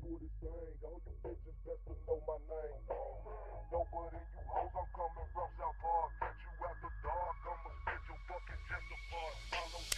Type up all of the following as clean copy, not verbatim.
pull this thing. All you bitches best to know my name. No good in you hoes, I'm coming from South Park. Catch you after dark, I'ma spit your fucking chest apart. Follow you.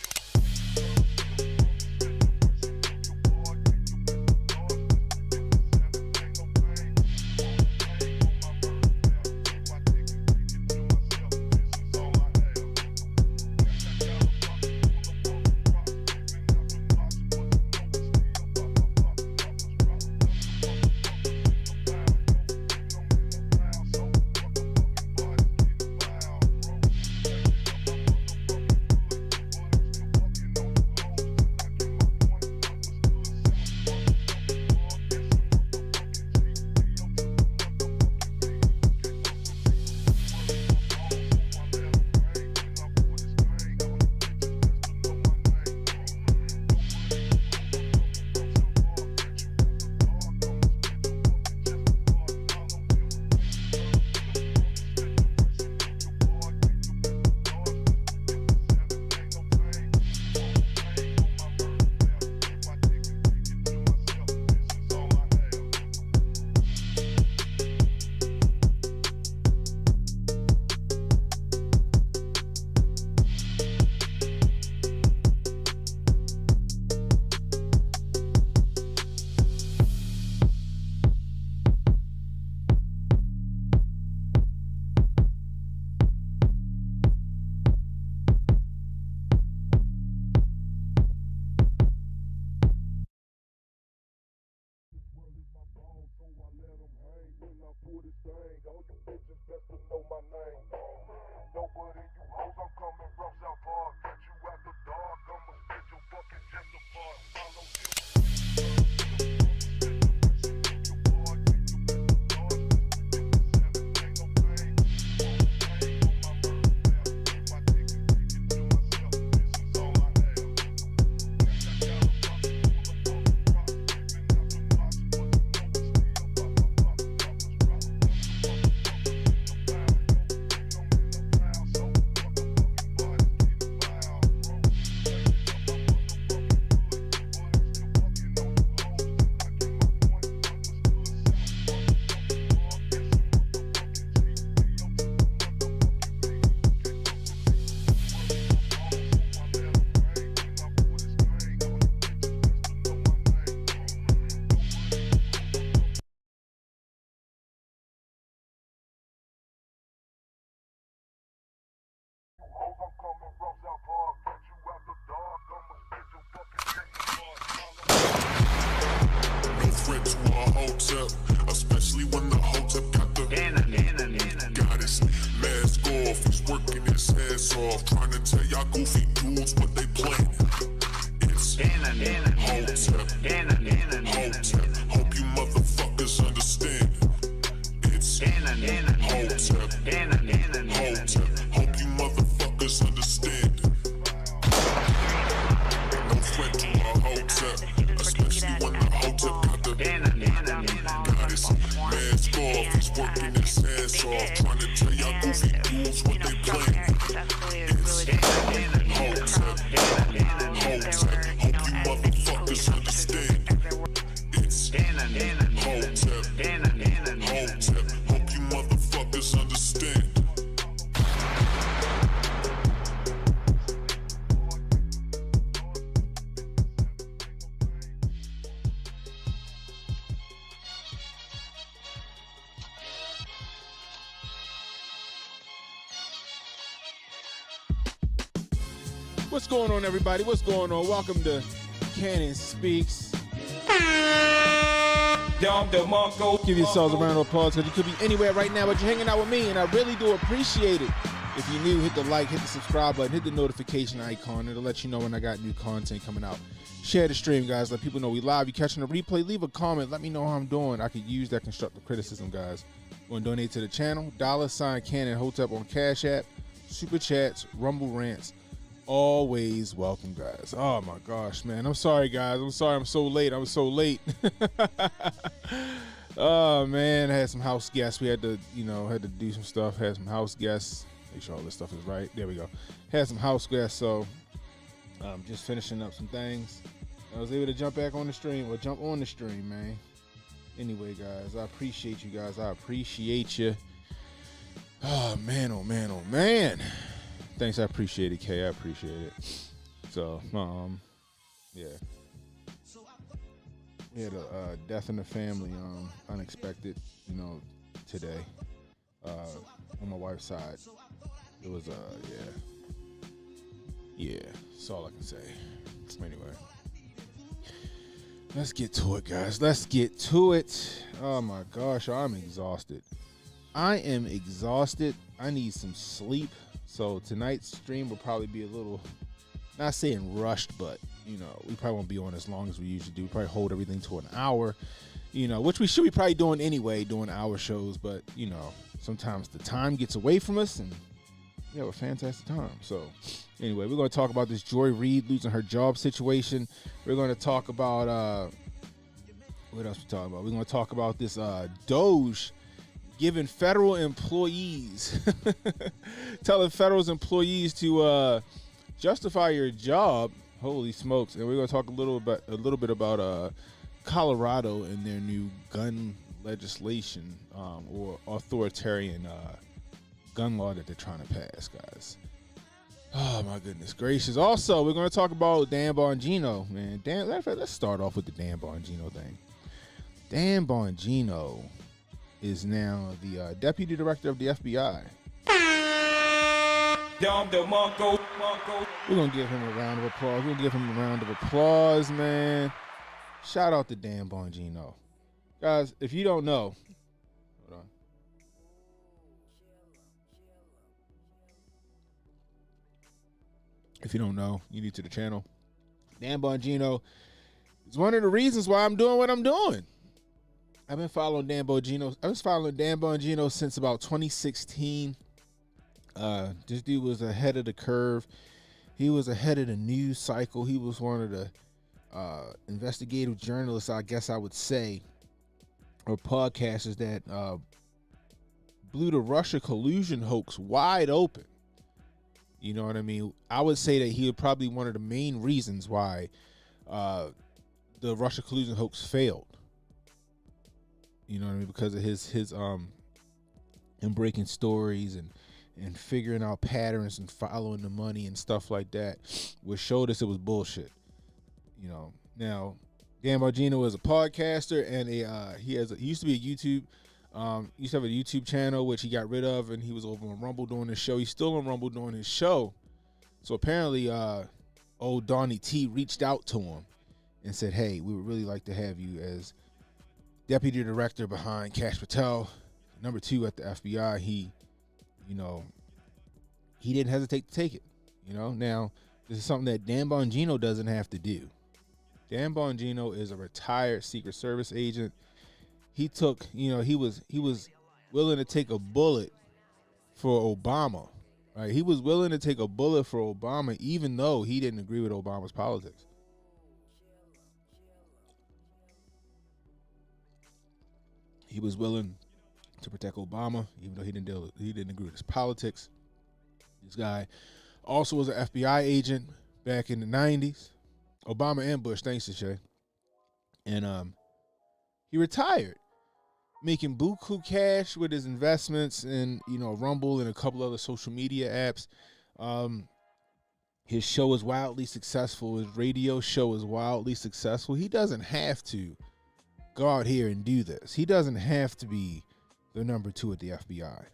Pull this thing, all you bitches best to know my name. No good in you hoes, I'm coming from South Park. Catch you after dark, I'ma spit your fucking chest apart. Follow you. No threat to a Hotep, especially when the Hotep got the goddess. Mask off, he's working his ass off, trying to tell y'all goofy dudes what they planning. It's Hotep, Hotep. Hope you motherfuckers understand. It's Hotep, Hotep. Hope you motherfuckers understand. No threat to a Hotep, especially when the Hotep got the goddess. Mask off, he's working his ass off, trying to tell y'all goofy dudes what they planning. It's Hotep, Hotep. Hope you motherfuckers understand. It's Hotep, Hotep. Hope you motherfuckers understand. What's going on, everybody? What's going on? Welcome to Cannon Speaks. Give yourselves a round of applause because you could be anywhere right now, but you're hanging out with me, and I really do appreciate it. If you're new, hit the like, hit the subscribe button, hit the notification icon. It'll let you know when I got new content coming out. Share the stream, guys. Let people know we live. You catching the replay, leave a comment. Let me know how I'm doing. I could use that constructive criticism, guys. Want to donate to the channel? $ Cannon Hotep on Cash App, Super Chats, Rumble Rants. Always welcome, guys. Oh my gosh, man. I'm sorry, guys. I'm sorry I'm so late. I was so late. Oh man, I had some house guests. We had to, had to do some stuff. Had some house guests. Make sure all this stuff is right. There we go. Had some house guests, so just finishing up some things. I was able to jump back on the stream, or jump on the stream, man. Anyway, guys, I appreciate you guys. I appreciate you. Oh, man, oh, man, oh, man. Thanks, I appreciate it, Kay. I appreciate it. So, yeah. We had a death in the family, unexpected, today. On my wife's side. It was, yeah, that's all I can say. Anyway. Let's get to it, guys. Let's get to it. Oh, my gosh, I'm exhausted. I am exhausted. I need some sleep. So tonight's stream will probably be a little, not saying rushed, but, we probably won't be on as long as we usually do. We probably hold everything to an hour, which we should be probably doing anyway, doing hour shows. But, sometimes the time gets away from us and we have a fantastic time. So anyway, we're going to talk about this Joy Reid losing her job situation. We're going to talk about, what else we talking about? We're going to talk about this Doge giving federal employees, telling federal employees to justify your job. Holy smokes! And we're going to talk a little bit about Colorado and their new gun legislation or authoritarian gun law that they're trying to pass, guys. Oh my goodness gracious! Also, we're going to talk about Dan Bongino, man. Let's start off with the Dan Bongino thing. Dan Bongino is now the deputy director of the FBI. We're going to give him a round of applause. Man. Shout out to Dan Bongino. Guys, if you don't know, hold on. If you don't know, you need to the channel. Dan Bongino is one of the reasons why I'm doing what I'm doing. I've been following Dan Bongino. I was following Dan Bongino since about 2016. This dude was ahead of the curve. He was ahead of the news cycle. He was one of the investigative journalists, I guess I would say, or podcasters that blew the Russia collusion hoax wide open. You know what I mean? I would say that he was probably one of the main reasons why the Russia collusion hoax failed. You know what I mean? Because of his him breaking stories and figuring out patterns and following the money and stuff like that, which showed us it was bullshit. Now Dan Bongino is a podcaster and he used to be a YouTube used to have a YouTube channel which he got rid of, and he was over on Rumble doing his show. He's still on Rumble doing his show. So apparently old Donnie T reached out to him and said, "Hey, we would really like to have you as deputy director behind Kash Patel, number 2 at the FBI." He didn't hesitate to take it. Now this is something that Dan Bongino doesn't have to do. Dan Bongino is a retired Secret Service agent. He took, he was willing to take a bullet for Obama, right? He was willing to take a bullet for Obama, even though he didn't agree with Obama's politics. He was willing to protect Obama, even though he didn't agree with his politics. This guy also was an FBI agent back in the 90s. Obama and Bush, thanks to Shay. And he retired, making buku cash with his investments in, Rumble and a couple other social media apps. His show is wildly successful. His radio show is wildly successful. He doesn't have to go out here and do this. He doesn't have to be the number 2 at the FBI.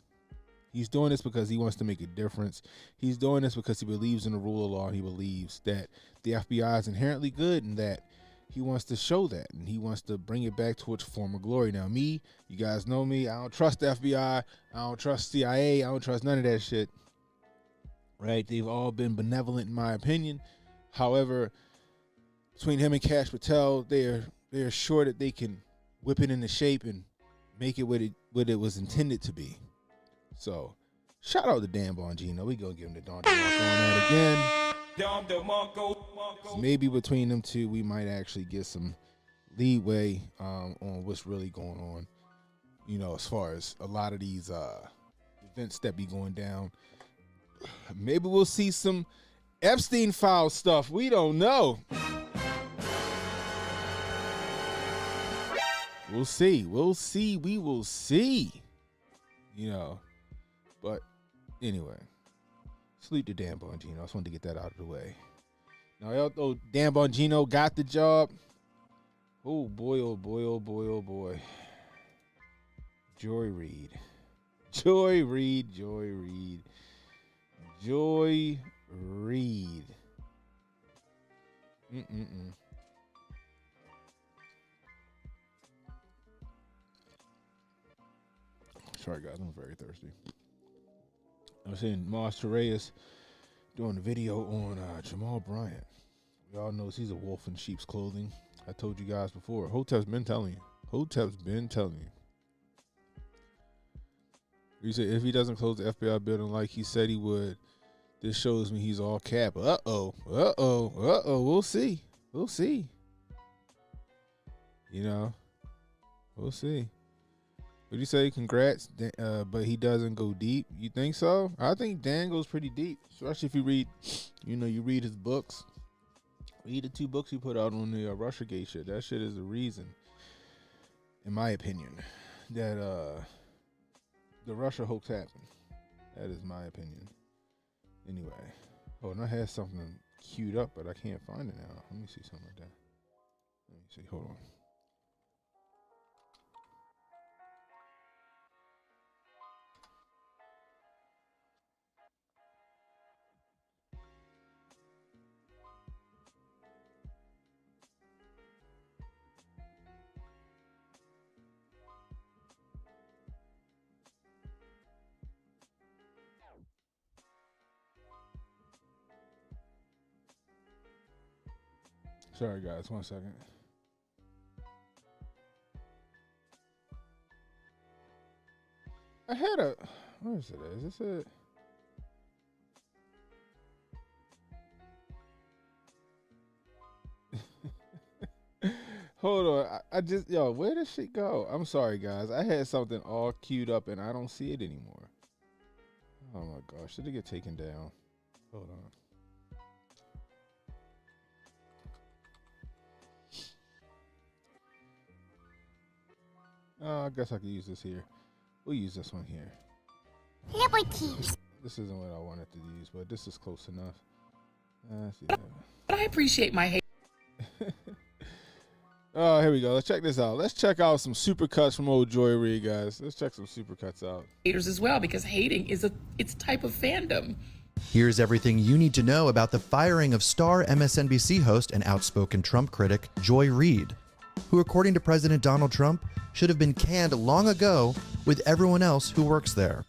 He's doing this because he wants to make a difference. He's doing this because he believes in the rule of law. He believes that the FBI is inherently good and that he wants to show that, and he wants to bring it back to its former glory. Now, you guys know me. I don't trust the FBI. I don't trust CIA. I don't trust none of that shit. Right? They've all been benevolent in my opinion. However, between him and Kash Patel, they're sure that they can whip it into shape and make it what it was intended to be. So, shout out to Dan Bongino. We gonna give him the Don DeMarco on that again. Maybe between them two, we might actually get some leeway on what's really going on. As far as a lot of these events that be going down. Maybe we'll see some Epstein file stuff. We don't know. we'll see. We'll see. We will see. You know, but anyway, salute to Dan Bongino. I just wanted to get that out of the way. Now, although Dan Bongino got the job, oh boy, oh boy, oh boy, oh boy. Joy Reid. Joy Reid, Joy Reid. Joy Reid. Sorry, guys, I'm very thirsty. I was seeing Mars Torres doing a video on Jamal Bryant. We all know he's a wolf in sheep's clothing. I told you guys before. Hotep's been telling you. Hotep's been telling you. He said if he doesn't close the FBI building like he said he would, this shows me he's all cap. Uh-oh. We'll see. We'll see. You know, we'll see. Would you say congrats, but he doesn't go deep? You think so? I think Dan goes pretty deep, especially if you read, you read his books. Read the 2 books he put out on the Russiagate shit. That shit is the reason, in my opinion, that the Russia hoax happened. That is my opinion. Anyway, and I had something queued up, but I can't find it now. Let me see something like that. Let me see. Hold on. Sorry, guys. 1 second. I had a... Where is it? Is this it? Hold on. I just... where did shit go? I'm sorry, guys. I had something all queued up, and I don't see it anymore. Oh, my gosh. Did it get taken down? Hold on. I guess I could use this here. We'll use this one here. This isn't what I wanted to use, but this is close enough. See that. But I appreciate my hate. Oh, here we go. Let's check this out. Let's check out some supercuts from old Joy Reid, guys. Let's check some supercuts out. Haters as well, because hating is it's a type of fandom. Here's everything you need to know about the firing of star MSNBC host and outspoken Trump critic Joy Reid, who, according to President Donald Trump, should have been canned long ago with everyone else who works there.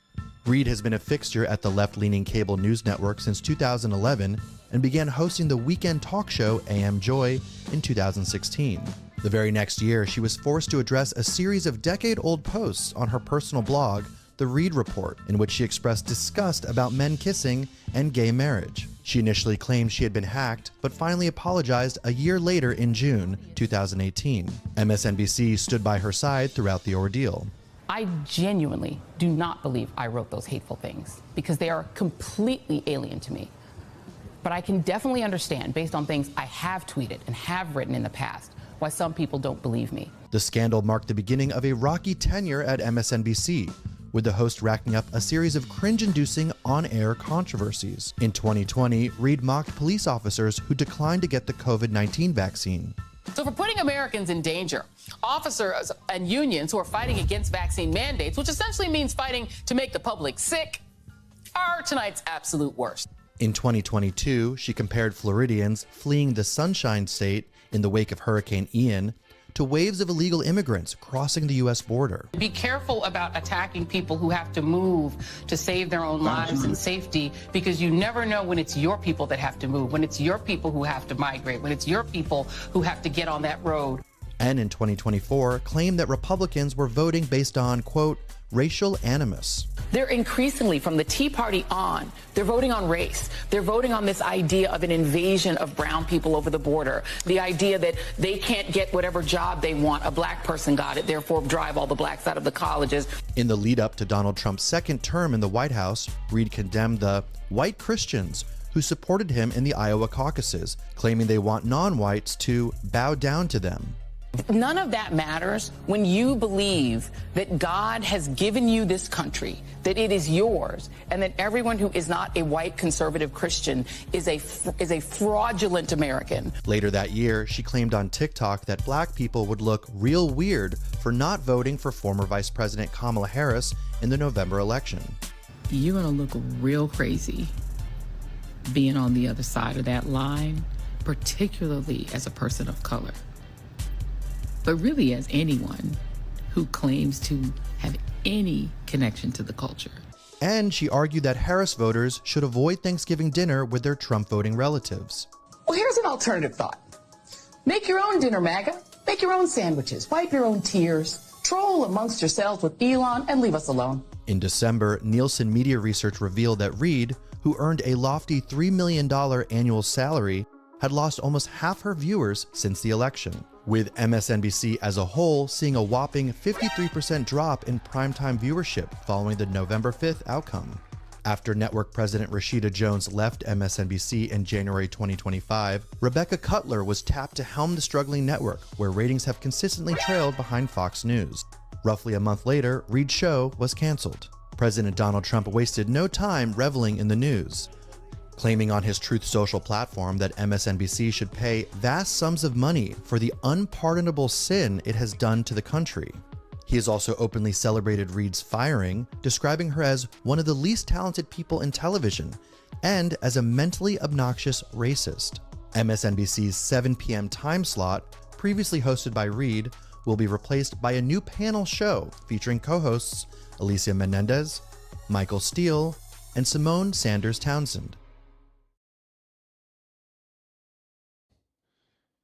Reid has been a fixture at the left-leaning cable news network since 2011 and began hosting the weekend talk show AM Joy in 2016. The very next year, she was forced to address a series of decade-old posts on her personal blog, The Reid Report, in which she expressed disgust about men kissing and gay marriage. She initially claimed she had been hacked, but finally apologized a year later in June 2018. MSNBC stood by her side throughout the ordeal. I genuinely do not believe I wrote those hateful things because they are completely alien to me. But I can definitely understand, based on things I have tweeted and have written in the past, why some people don't believe me. The scandal marked the beginning of a rocky tenure at MSNBC, with the host racking up a series of cringe-inducing on-air controversies. In 2020, Reid mocked police officers who declined to get the COVID-19 vaccine. So for putting Americans in danger, officers and unions who are fighting against vaccine mandates, which essentially means fighting to make the public sick, are tonight's absolute worst. In 2022, she compared Floridians fleeing the Sunshine State in the wake of Hurricane Ian to waves of illegal immigrants crossing the U.S. border. Be careful about attacking people who have to move to save their own lives and safety, because you never know when it's your people that have to move, when it's your people who have to migrate, when it's your people who have to get on that road. And in 2024, claimed that Republicans were voting based on, quote, racial animus. They're increasingly, from the Tea Party on, they're voting on race. They're voting on this idea of an invasion of brown people over the border. The idea that they can't get whatever job they want, a black person got it, therefore drive all the blacks out of the colleges. In the lead up to Donald Trump's second term in the White House, Reid condemned the white Christians who supported him in the Iowa caucuses, claiming they want non-whites to bow down to them. None of that matters when you believe that God has given you this country, that it is yours, and that everyone who is not a white conservative Christian is a fraudulent American. Later that year, she claimed on TikTok that black people would look real weird for not voting for former Vice President Kamala Harris in the November election. You're going to look real crazy being on the other side of that line, particularly as a person of color. But really as anyone who claims to have any connection to the culture. And she argued that Harris voters should avoid Thanksgiving dinner with their Trump voting relatives. Well, here's an alternative thought. Make your own dinner, MAGA. Make your own sandwiches. Wipe your own tears. Troll amongst yourselves with Elon and leave us alone. In December, Nielsen Media Research revealed that Reid, who earned a lofty $3 million annual salary, had lost almost half her viewers since the election, with MSNBC as a whole seeing a whopping 53% drop in primetime viewership following the November 5th outcome. After network president Rashida Jones left MSNBC in January 2025, Rebecca Cutler was tapped to helm the struggling network, where ratings have consistently trailed behind Fox News. Roughly a month later, Reid's show was canceled. President Donald Trump wasted no time reveling in the news, claiming on his Truth Social platform that MSNBC should pay vast sums of money for the unpardonable sin it has done to the country. He has also openly celebrated Reid's firing, describing her as one of the least talented people in television and as a mentally obnoxious racist. MSNBC's 7 p.m. time slot, previously hosted by Reid, will be replaced by a new panel show featuring co-hosts Alicia Menendez, Michael Steele, and Simone Sanders Townsend.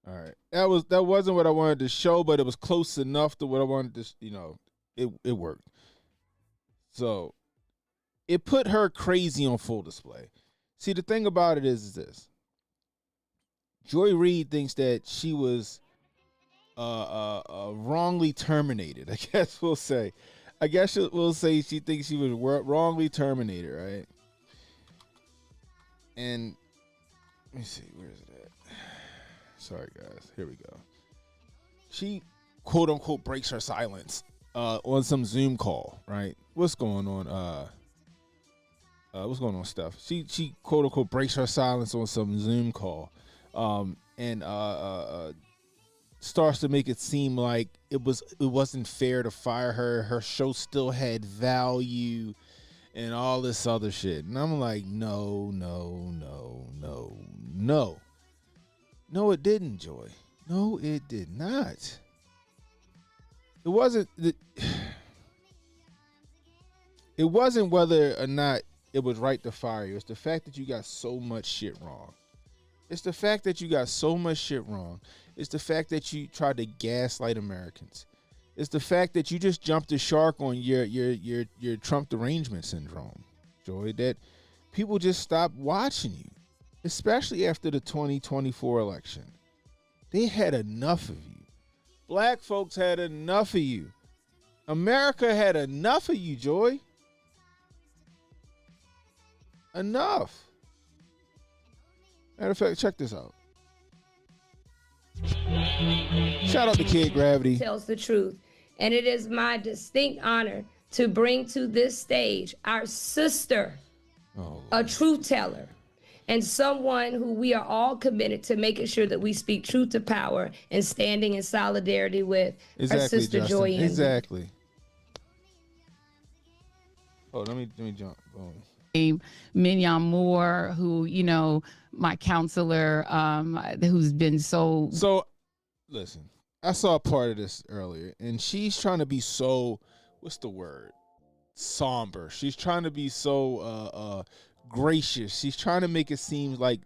All right, that wasn't what I wanted to show, but it was close enough to what I wanted to, it worked. So it put her crazy on full display. See, the thing about it is this: Joy Reid thinks that she was wrongly terminated. I guess we'll say. We'll say she thinks she was wrongly terminated, right? And let me see, where is it at? Sorry, guys. Here we go. She, quote unquote, breaks her silence on some Zoom call, right? What's going on? What's going on, Steph? She quote unquote breaks her silence on some Zoom call, and starts to make it seem like it wasn't fair to fire her. Her show still had value, and all this other shit. And I'm like, no. No, it didn't, Joy. No, it did not. It wasn't. It wasn't whether or not it was right to fire you. It's the fact that you got so much shit wrong. It's the fact that you got so much shit wrong. It's the fact that you tried to gaslight Americans. It's the fact that you just jumped the shark on your Trump derangement syndrome, Joy. That people just stopped watching you. Especially after the 2024 election. They had enough of you. Black folks had enough of you. America had enough of you, Joy. Enough. Matter of fact, check this out. Shout out to Kid Gravity. Tells the truth. And it is my distinct honor to bring to this stage our sister, a truth teller, and someone who we are all committed to making sure that we speak truth to power and standing in solidarity with our sister, Justin. Joy Ann. Exactly. Oh, let me jump. Mignon Moore, who, my counselor, who's been so... So, listen, I saw a part of this earlier, and she's trying to be so, what's the word? Somber. She's trying to be so gracious. She's trying to make it seem like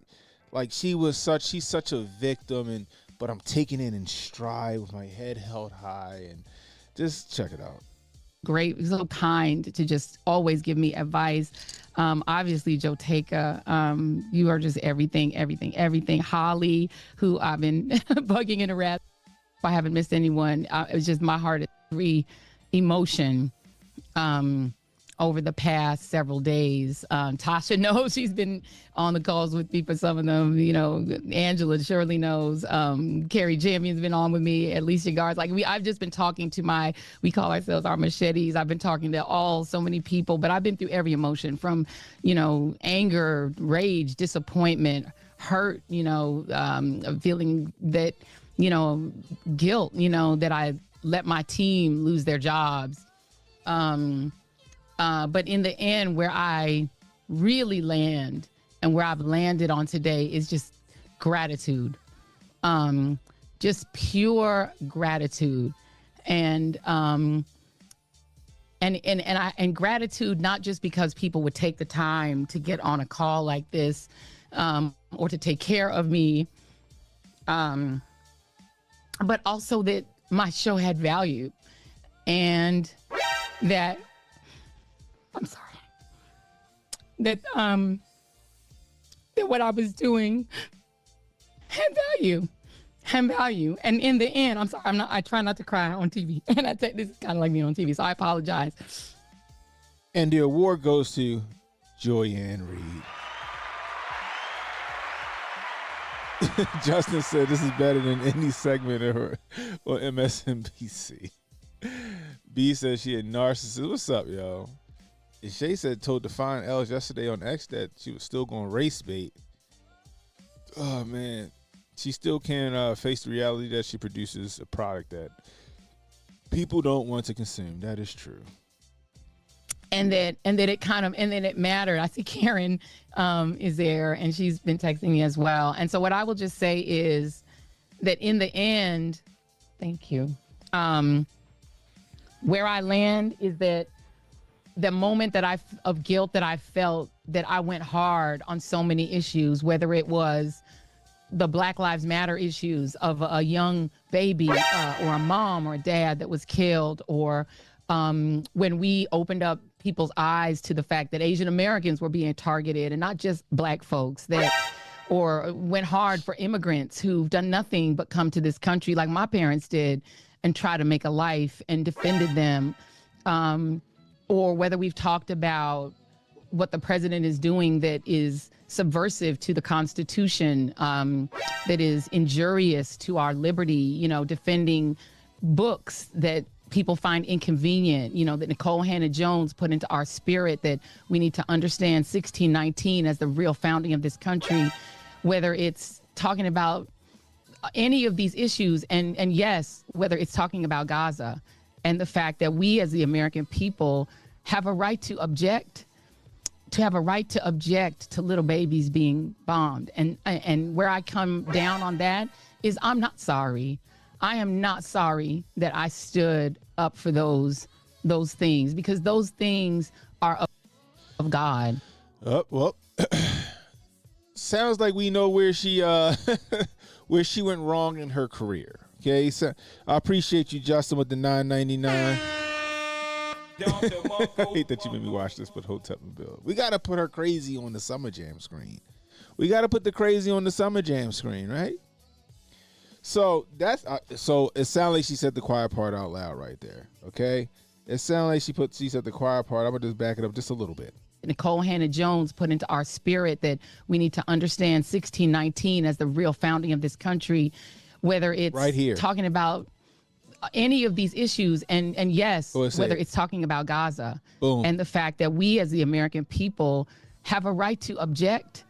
she's such a victim, but I'm taking it in stride with my head held high, and just check it out. Great, so kind to just always give me advice. Obviously, Joteka, you are just everything. Holly, who I've been bugging in a rat. If I haven't missed anyone, it was just my heart is free emotion. over the past several days. Tasha knows, she's been on the calls with me for some of them. You know, Angela surely knows. Carrie Champion's been on with me. Alicia Guards. Like I've just been talking to we call ourselves our machetes. I've been talking to so many people, but I've been through every emotion from, you know, anger, rage, disappointment, hurt, you know, feeling that, you know, guilt, you know, that I let my team lose their jobs. But in the end, where I really land and where I've landed on today is just gratitude, just pure gratitude, and gratitude, not just because people would take the time to get on a call like this, or to take care of me, but also that my show had value, and that that what I was doing had value. And in the end, I try not to cry on TV. And this is kind of like me on TV, so I apologize. And the award goes to Joy-Ann Reid. Justin said this is better than any segment on MSNBC. B said she a narcissist. What's up, yo? And Shay told Define Ellis yesterday on X that she was still going race bait. Oh, man. She still can't face the reality that she produces a product that people don't want to consume. That is true. And then it mattered. I see Karen is there, and she's been texting me as well. And so what I will just say is that in the end, thank you. Where I land is that the moment of guilt that I felt, that I went hard on so many issues, whether it was the Black Lives Matter issues of a young baby or a mom or a dad that was killed, or when we opened up people's eyes to the fact that Asian Americans were being targeted and not just Black folks, or went hard for immigrants who've done nothing but come to this country like my parents did and try to make a life and defended them. Or whether we've talked about what the president is doing that is subversive to the Constitution, that is injurious to our liberty, you know, defending books that people find inconvenient, you know, that Nicole Hannah-Jones put into our spirit, that we need to understand 1619 as the real founding of this country, whether it's talking about any of these issues, and yes, whether it's talking about Gaza and the fact that we as the American people have a right to object to little babies being bombed. And where I come down on that is I'm not sorry. I am not sorry that I stood up for those things, because those things are of God. Well, sounds like we know where she where she went wrong in her career. Okay, so I appreciate you, Justin, with the $9.99. I hate that you made me watch this with Hotep and Bill. We got to put her crazy on the Summer Jam screen. We got to put the crazy on the Summer Jam screen, right? So that's so it sounds like she said the quiet part out loud right there. Okay, it sounds like she said the quiet part. I'm gonna just back it up just a little bit. Nicole Hannah-Jones put into our spirit that we need to understand 1619 as the real founding of this country, whether it's right here talking about any of these issues, and yes, whether it's talking about Gaza. Boom. And the fact that we as the American people have a right to object.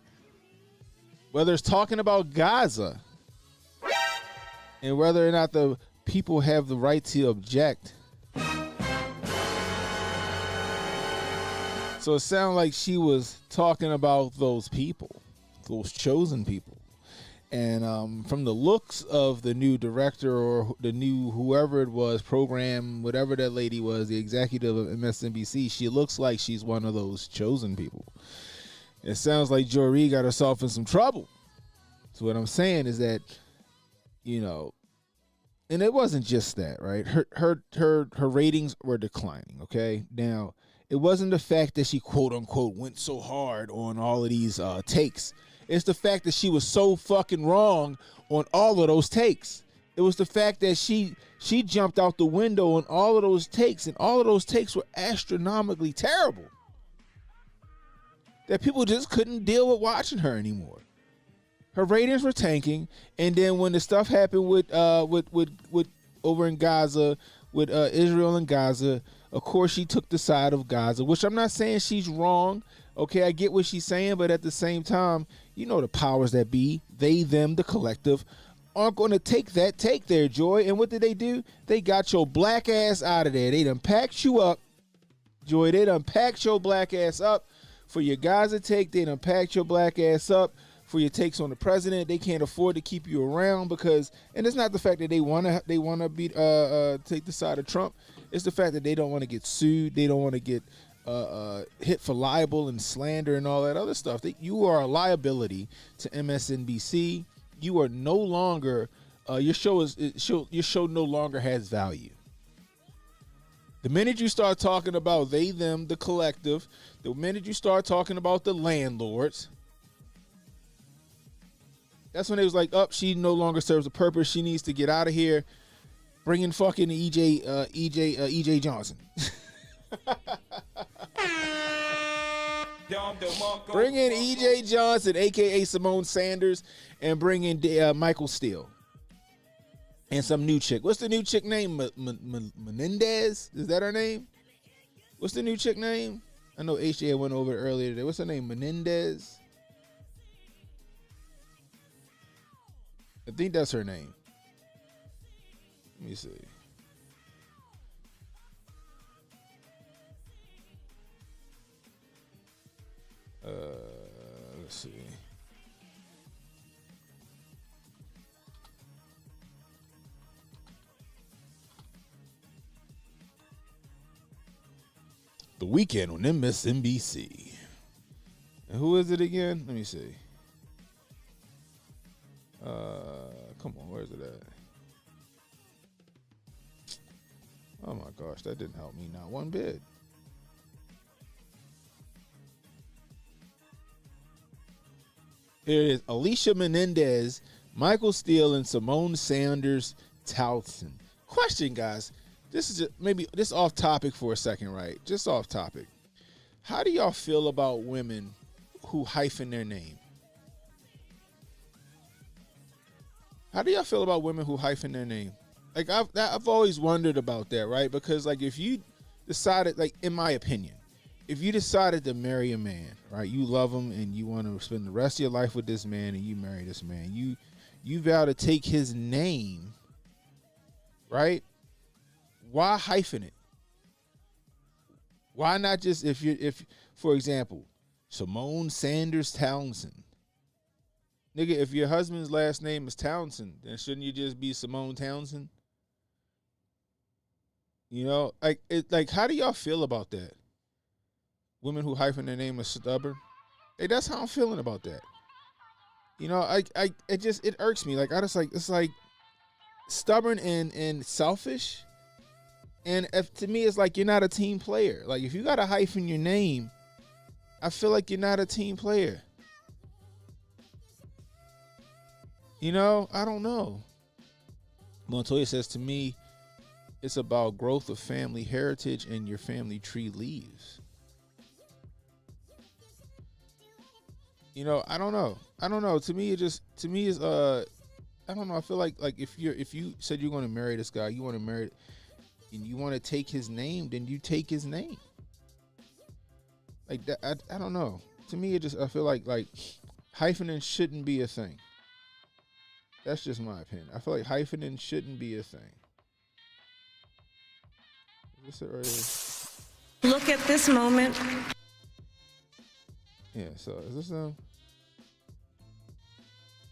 Whether it's talking about Gaza and whether or not the people have the right to object. So it sounded like she was talking about those people, those chosen people. And from the looks of the new director or the new whoever it was, program, whatever that lady was, the executive of MSNBC, she looks like she's one of those chosen people. It sounds like Joy Reid got herself in some trouble. So what I'm saying is that, you know, and it wasn't just that, right? Her ratings were declining, okay? Now, it wasn't the fact that she, quote unquote, went so hard on all of these takes. It's the fact that she was so fucking wrong on all of those takes. It was the fact that she jumped out the window on all of those takes, and all of those takes were astronomically terrible. That people just couldn't deal with watching her anymore. Her ratings were tanking, and then when the stuff happened with over in Gaza, with Israel and Gaza, of course she took the side of Gaza, which I'm not saying she's wrong. Okay, I get what she's saying, but at the same time, you know the powers that be, they, them, the collective, aren't going to take that take there, Joy. And what did they do? They got your black ass out of there. They done packed you up, Joy. They done packed your black ass up for your Gaza take. They done packed your black ass up for your takes on the president. They can't afford to keep you around because, and it's not the fact that they wanna be take the side of Trump. It's the fact that they don't want to get sued. They don't want to get hit for libel and slander and all that other stuff. You are a liability to MSNBC. You are no longer your show no longer has value. The minute you start talking about they, them, the collective, the minute you start talking about the landlords, that's when it was like, she no longer serves a purpose. She needs to get out of here. Bring in fucking EJ Johnson. Bring in EJ Johnson, a.k.a. Simone Sanders, and bring in Michael Steele. And some new chick. What's the new chick name? Menendez? Is that her name? What's the new chick name? I know HJ went over it earlier today. What's her name? Menendez? I think that's her name. Let me see. Let's see. The Weekend on MSNBC. And who is it again? Let me see. Come on, where's it at? Oh my gosh, that didn't help me not one bit. Here it is. Alicia Menendez, Michael Steele, and Simone Sanders Towson. Question, guys. This is maybe this off topic for a second, right? Just off topic. How do y'all feel about women who hyphen their name? How do y'all feel about women who hyphen their name? Like I've always wondered about that, right? Because like if you decided, like in my opinion, if you decided to marry a man, right? You love him and you want to spend the rest of your life with this man, and you marry this man. You vow to take his name, right? Why hyphen it? Why not just if for example, Simone Sanders Townsend. Nigga, if your husband's last name is Townsend, then shouldn't you just be Simone Townsend? You know, like how do y'all feel about that? Women who hyphen their name is stubborn. Hey, that's how I'm feeling about that. You know, it irks me. Like it's like stubborn and selfish. And to me, it's like you're not a team player. Like if you got a hyphen your name, I feel like you're not a team player. You know, I don't know. Montoya says, to me, it's about growth of family heritage and your family tree leaves. You know, I don't know. To me, is I don't know. I feel like if you said you're going to marry this guy, you want to marry, and you want to take his name, then you take his name. Like that, I don't know. To me, I feel like hyphening shouldn't be a thing. That's just my opinion. I feel like hyphening shouldn't be a thing. Is this it right here? Look at this moment. Yeah, so is this him?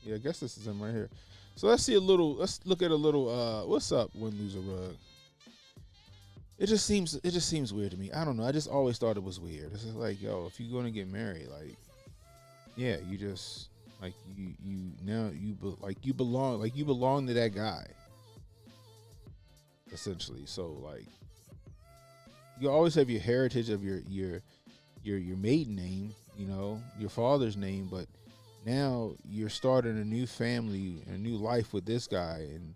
Yeah, I guess this is him right here. So let's look at a little what's up, Win Lose a Rug. It just seems weird to me. I don't know. I just always thought it was weird. It's just like, yo, if you're gonna get married, like, yeah, you just like you belong to that guy, essentially. So like, you always have your heritage of your maiden name, you know, your father's name, but now you're starting a new family, a new life with this guy, and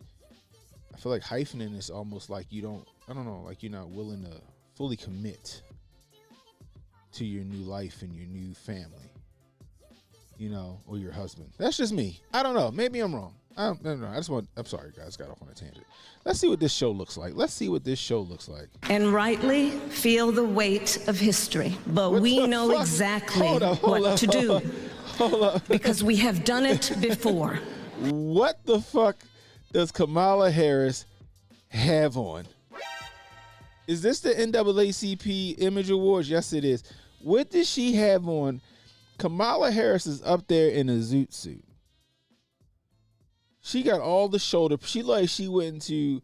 I feel like hyphening is almost like you don't, I don't know, like you're not willing to fully commit to your new life and your new family, you know, or your husband. That's just me. I don't know. Maybe I'm wrong. I don't know. I'm sorry, guys, got off on a tangent. Let's see what this show looks like. Let's see what this show looks like. And rightly feel the weight of history. But we know exactly what to do. Hold up. Because we have done it before. What the fuck does Kamala Harris have on? Is this the NAACP Image Awards? Yes, it is. What does she have on? Kamala Harris is up there in a zoot suit. She got all the shoulder. She like she went into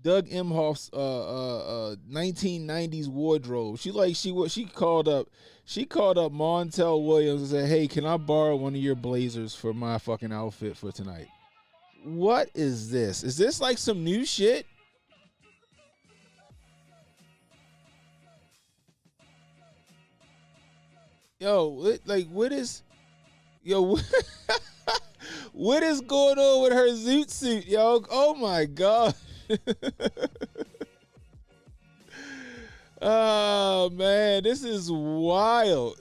Doug Emhoff's 1990s wardrobe. She called up Montel Williams and said, "Hey, can I borrow one of your blazers for my fucking outfit for tonight?" What is this? Is this like some new shit? Yo, what is going on with her zoot suit, yo? Oh my god. Oh man, this is wild.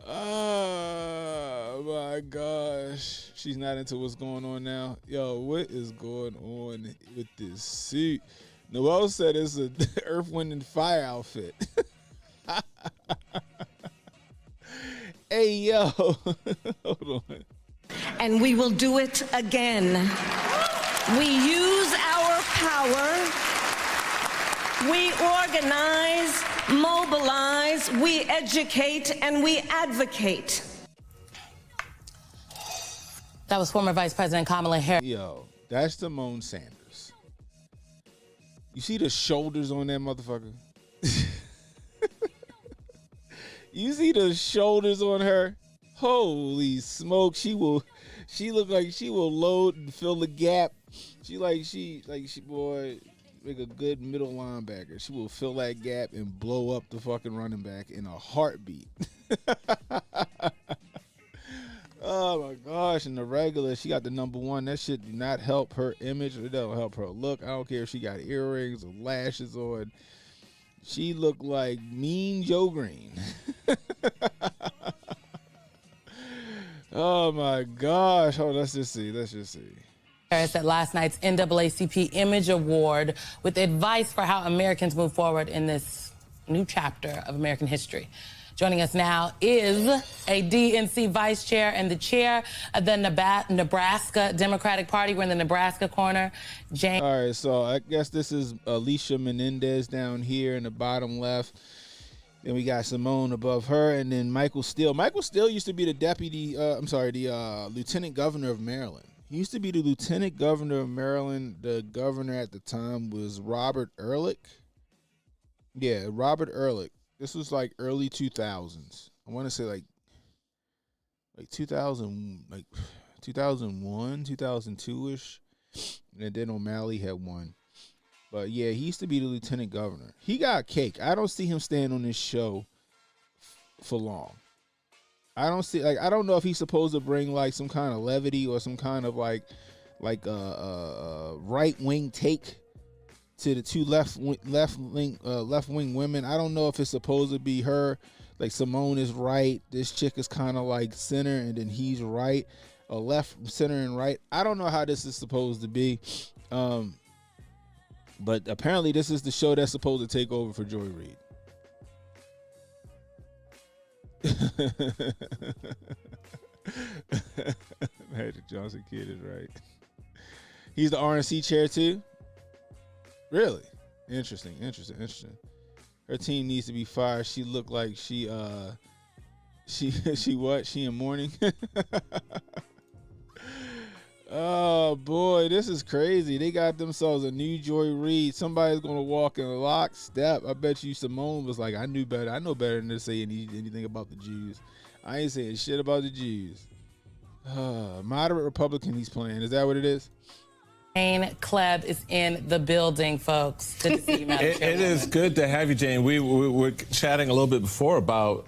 Oh my gosh. She's not into what's going on now. Yo, what is going on with this suit? Noel said it's a Earth, Wind, and Fire outfit. Hey, yo. Hold on. And we will do it again. We use our power. We organize, mobilize, we educate, and we advocate. That was former Vice President Kamala Harris. Yo, that's Simone Sanders. You see the shoulders on that motherfucker? You see the shoulders on her? Holy smoke. She look like she will load and fill the gap. She boy, like a good middle linebacker. She will fill that gap and blow up the fucking running back in a heartbeat. Oh my gosh, and the regular, she got the #1. That shit do not help her image. It don't help her look. I don't care if she got earrings or lashes on. She looked like Mean Joe Green. Oh my gosh. Oh, let's just see. Harris at last night's NAACP Image Award with advice for how Americans move forward in this new chapter of American history. Joining us now is a DNC vice chair and the chair of the Nebraska Democratic Party. We're in the Nebraska corner. Jane. All right, so I guess this is Alicia Menendez down here in the bottom left. Then we got Simone above her, and then Michael Steele. Michael Steele used to be the lieutenant governor of Maryland. He used to be the lieutenant governor of Maryland. The governor at the time was Robert Ehrlich. Yeah, Robert Ehrlich. This was like early 2000s. I want to say like 2000, like 2001, 2002-ish. And then O'Malley had won. But yeah, he used to be the lieutenant governor. He got cake. I don't see him staying on this show for long. I don't know if he's supposed to bring like some kind of levity or some kind of like right-wing take to the two left-wing women. I don't know if it's supposed to be her, like Simone is right, this chick is kind of like center, and then he's right, or left, center, and right. I don't know how this is supposed to be, but apparently this is the show that's supposed to take over for Joy Reid. Magic Johnson kid is right. He's the RNC chair too. Really? Interesting. Her team needs to be fired. She looked like she what? She in mourning? Oh boy, this is crazy. They got themselves a new Joy Reid. Somebody's gonna walk in lockstep. I bet you Simone was like, I knew better. I know better than to say anything about the Jews. I ain't saying shit about the Jews. Moderate Republican he's playing. Is that what it is? Jane Kleb is in the building, folks. Good to see you, Madam Chairwoman. It is good to have you, Jane. We were chatting a little bit before about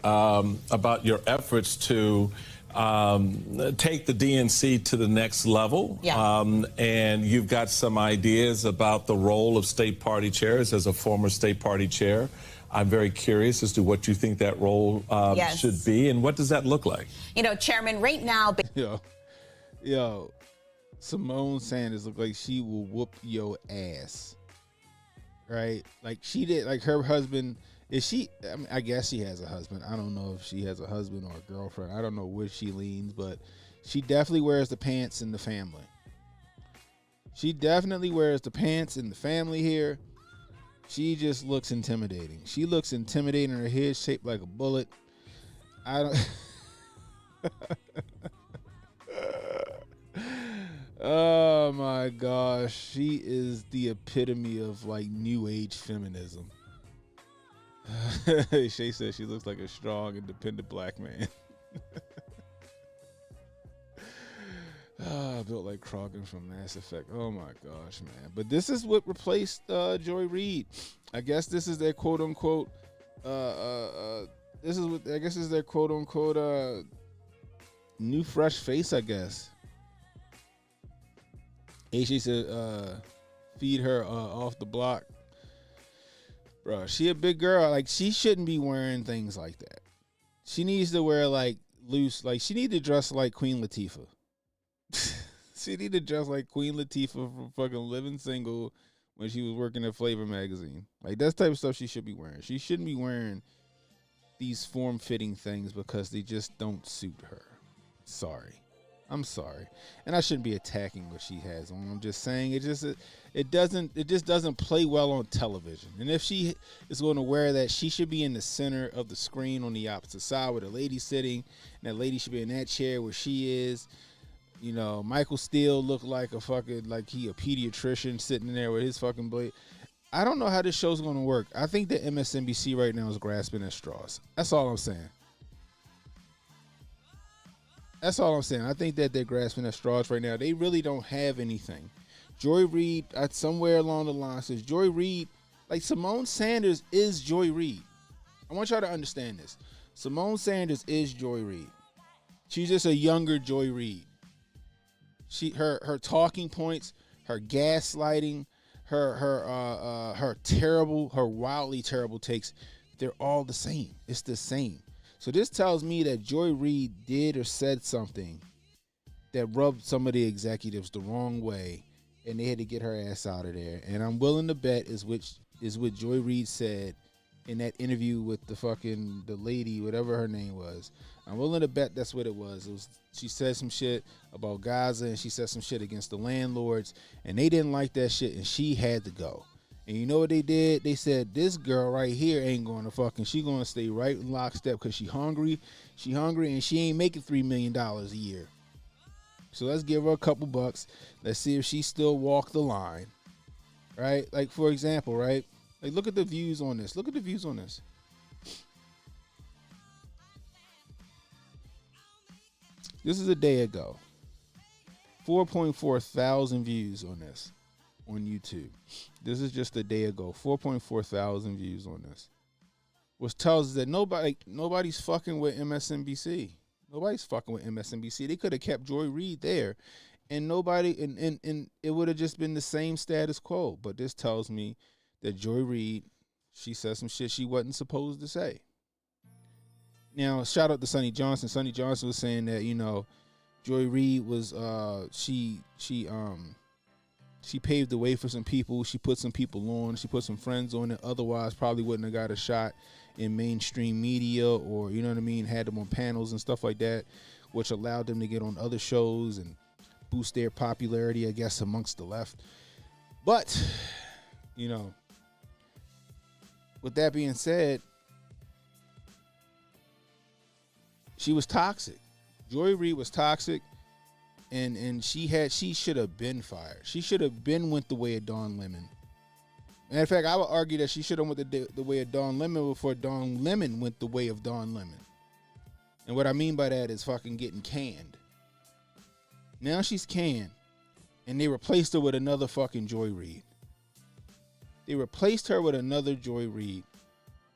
your efforts to take the DNC to the next level. Yeah. And you've got some ideas about the role of state party chairs. As a former state party chair, I'm very curious as to what you think that role should be, and what does that look like? You know, Chairman, right now... Yo, Simone Sanders look like she will whoop your ass, right? Like she did, like her husband... Is she? I mean, I guess she has a husband. I don't know if she has a husband or a girlfriend. I don't know where she leans, but she definitely wears the pants in the family. She definitely wears the pants in the family here. She just looks intimidating. She looks intimidating. Her head shaped like a bullet. I don't. Oh my gosh, she is the epitome of like new age feminism. Shay says she looks like a strong, independent black man. Built like Krogan from Mass Effect. Oh my gosh, man! But this is what replaced Joy Reid. I guess this is their quote unquote. This is what I guess is their quote unquote new fresh face. I guess. She said, "Feed her off the block." Bro, she a big girl. Like, she shouldn't be wearing things like that. She needs to wear, like, loose. Like, she need to dress like Queen Latifah. She need to dress like Queen Latifah from fucking Living Single when she was working at Flavor Magazine. Like, that's the type of stuff she should be wearing. She shouldn't be wearing these form-fitting things because they just don't suit her. Sorry. I'm sorry. And I shouldn't be attacking what she has on. I'm just saying it just doesn't play well on television. And if she is going to wear that, she should be in the center of the screen on the opposite side where the lady's sitting, and that lady should be in that chair where she is. You know, Michael Steele looked like a fucking, like he a pediatrician sitting there with his fucking blade. I don't know how this show's going to work. I think that MSNBC right now is grasping at straws. That's all I'm saying. That's all I'm saying. I think that they're grasping at straws right now. They really don't have anything. Joy Reid, somewhere along the line, says Joy Reid, like Simone Sanders is Joy Reid. I want y'all to understand this. Simone Sanders is Joy Reid. She's just a younger Joy Reid. Her talking points, her gaslighting, her wildly terrible takes, they're all the same. It's the same. So this tells me that Joy Reid did or said something that rubbed some of the executives the wrong way, and they had to get her ass out of there. And I'm willing to bet is what Joy Reid said in that interview with the lady, whatever her name was. I'm willing to bet that's what it was. She said some shit about Gaza, and she said some shit against the landlords, and they didn't like that shit, and she had to go. And you know what they did? They said, this girl right here ain't going to fucking, she going to stay right in lockstep because she hungry, and she ain't making $3 million a year. So let's give her a couple bucks. Let's see if she still walk the line, right? Like, for example, right? Like, look at the views on this. Look at the views on this. This is a day ago. 4.4 thousand views on this. On YouTube. This is just a day ago. 4.4 thousand views on this. Which tells us that nobody's fucking with MSNBC. Nobody's fucking with MSNBC. They could have kept Joy Reid there, and nobody and it would have just been the same status quo. But this tells me that Joy Reid, she said some shit she wasn't supposed to say. Now, shout out to Sonny Johnson. Sonny Johnson was saying that, you know, Joy Reid was she paved the way for some people. She put some people on. She put some friends on that otherwise probably wouldn't have got a shot in mainstream media, or, you know what I mean, had them on panels and stuff like that, which allowed them to get on other shows and boost their popularity, I guess, amongst the left. But, you know, with that being said, she was toxic. Joy Reid was toxic. And she should have been fired. She should have been went the way of Don Lemon. Matter of fact, I would argue that she should have went the way of Don Lemon before Don Lemon went the way of Don Lemon. And what I mean by that is fucking getting canned. Now she's canned, and they replaced her with another fucking Joy Reid. They replaced her with another Joy Reid.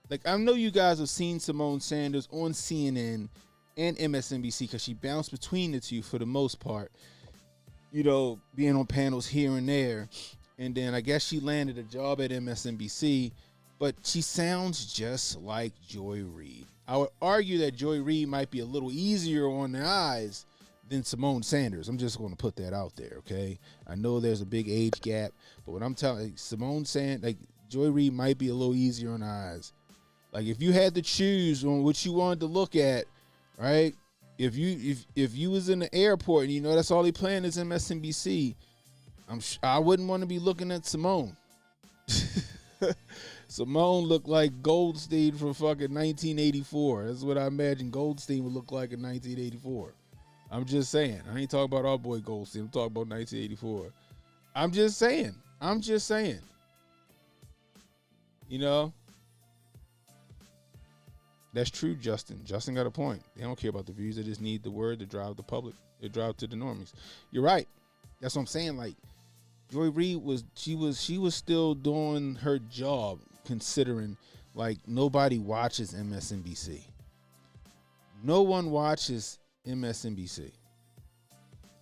Like, I know you guys have seen Simone Sanders on CNN and MSNBC, because she bounced between the two for the most part, you know, being on panels here and there. And then I guess she landed a job at MSNBC, but she sounds just like Joy Reid. I would argue that Joy Reid might be a little easier on the eyes than Simone Sanders. I'm just going to put that out there, okay? I know there's a big age gap, but what I'm telling Joy Reid might be a little easier on the eyes. Like, if you had to choose on what you wanted to look at, right? If you was in the airport and you know that's all they playing is MSNBC, I wouldn't want to be looking at Simone. Simone looked like Goldstein from fucking 1984. That's what I imagine Goldstein would look like in 1984. I'm just saying. I ain't talking about our boy Goldstein. I'm talking about 1984. I'm just saying. You know? That's true, Justin. Justin got a point. They don't care about the views. They just need the word to drive the public. They drive to the normies. You're right. That's what I'm saying. Like, Joy Reid was still doing her job, considering like nobody watches MSNBC. No one watches MSNBC.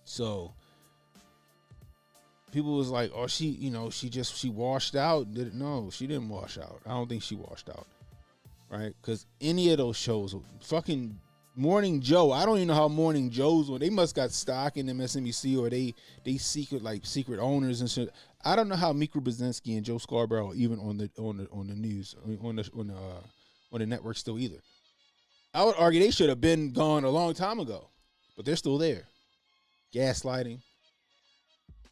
So people was like, oh, she washed out. No, she didn't wash out. I don't think she washed out. Right? Because any of those shows, fucking Morning Joe, I don't even know how Morning Joe's went. They must got stock in MSNBC, or they secret owners and shit. I don't know how Mika Brzezinski and Joe Scarborough are even on the news on the network still either. I would argue they should have been gone a long time ago, but they're still there. Gaslighting.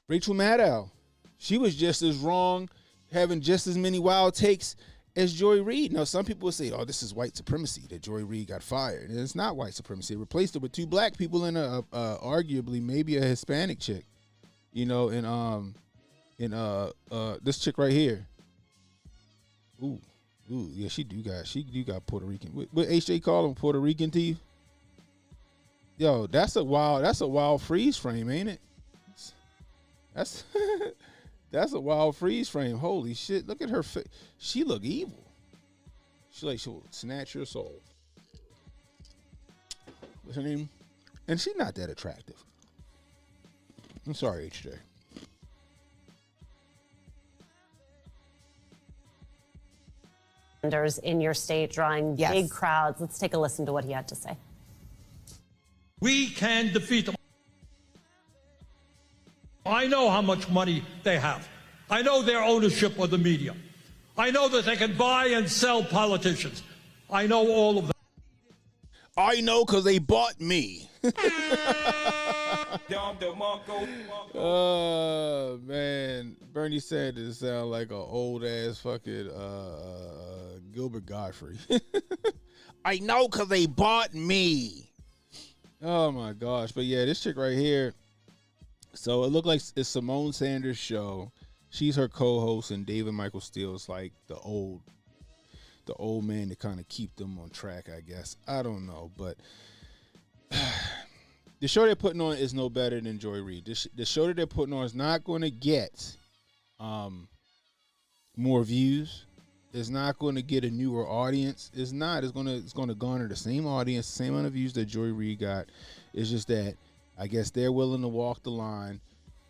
Rachel Maddow, she was just as wrong, having just as many wild takes as Joy Reid. Now, some people will say, oh, this is white supremacy, that Joy Reid got fired. And it's not white supremacy. It replaced her with two black people and arguably maybe a Hispanic chick. You know, and this chick right here. Ooh, yeah, she do got Puerto Rican. What HJ call him, Puerto Rican to you? Yo, that's a wild freeze frame, ain't it? That's That's a wild freeze frame. Holy shit. Look at her face. She look evil. She'll snatch your soul. What's her name? And she's not that attractive. I'm sorry, HJ. In your state, drawing big crowds. Let's take a listen to what he had to say. We can defeat them. I know how much money they have. I know their ownership of the media. I know that they can buy and sell politicians. I know all of that. I know because they bought me. Oh, man. Bernie Sanders sound like an old-ass fucking Gilbert Godfrey. I know because they bought me. Oh, my gosh. But, yeah, this chick right here. So, it looked like it's Simone Sanders' show. She's her co-host, and David Michael Steele's like the old man to kind of keep them on track, I guess. I don't know, but the show they're putting on is no better than Joy Reid. The show that they're putting on is not going to get more views. It's not going to get a newer audience. It's not. It's going to garner the same audience, same amount of views that Joy Reid got. It's just that I guess they're willing to walk the line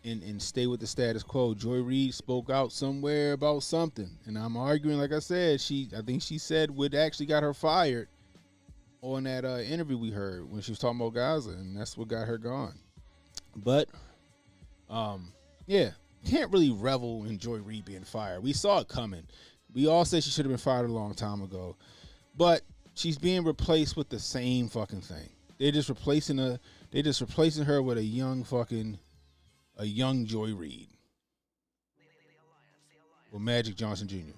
and stay with the status quo. Joy Reid spoke out somewhere about something, and I'm arguing, like I said, I think she said what actually got her fired on that interview we heard when she was talking about Gaza, and that's what got her gone. But, yeah, can't really revel in Joy Reid being fired. We saw it coming. We all said she should have been fired a long time ago, but she's being replaced with the same fucking thing. They're just replacing her with a young Joy Reid. Well, Magic Johnson Jr.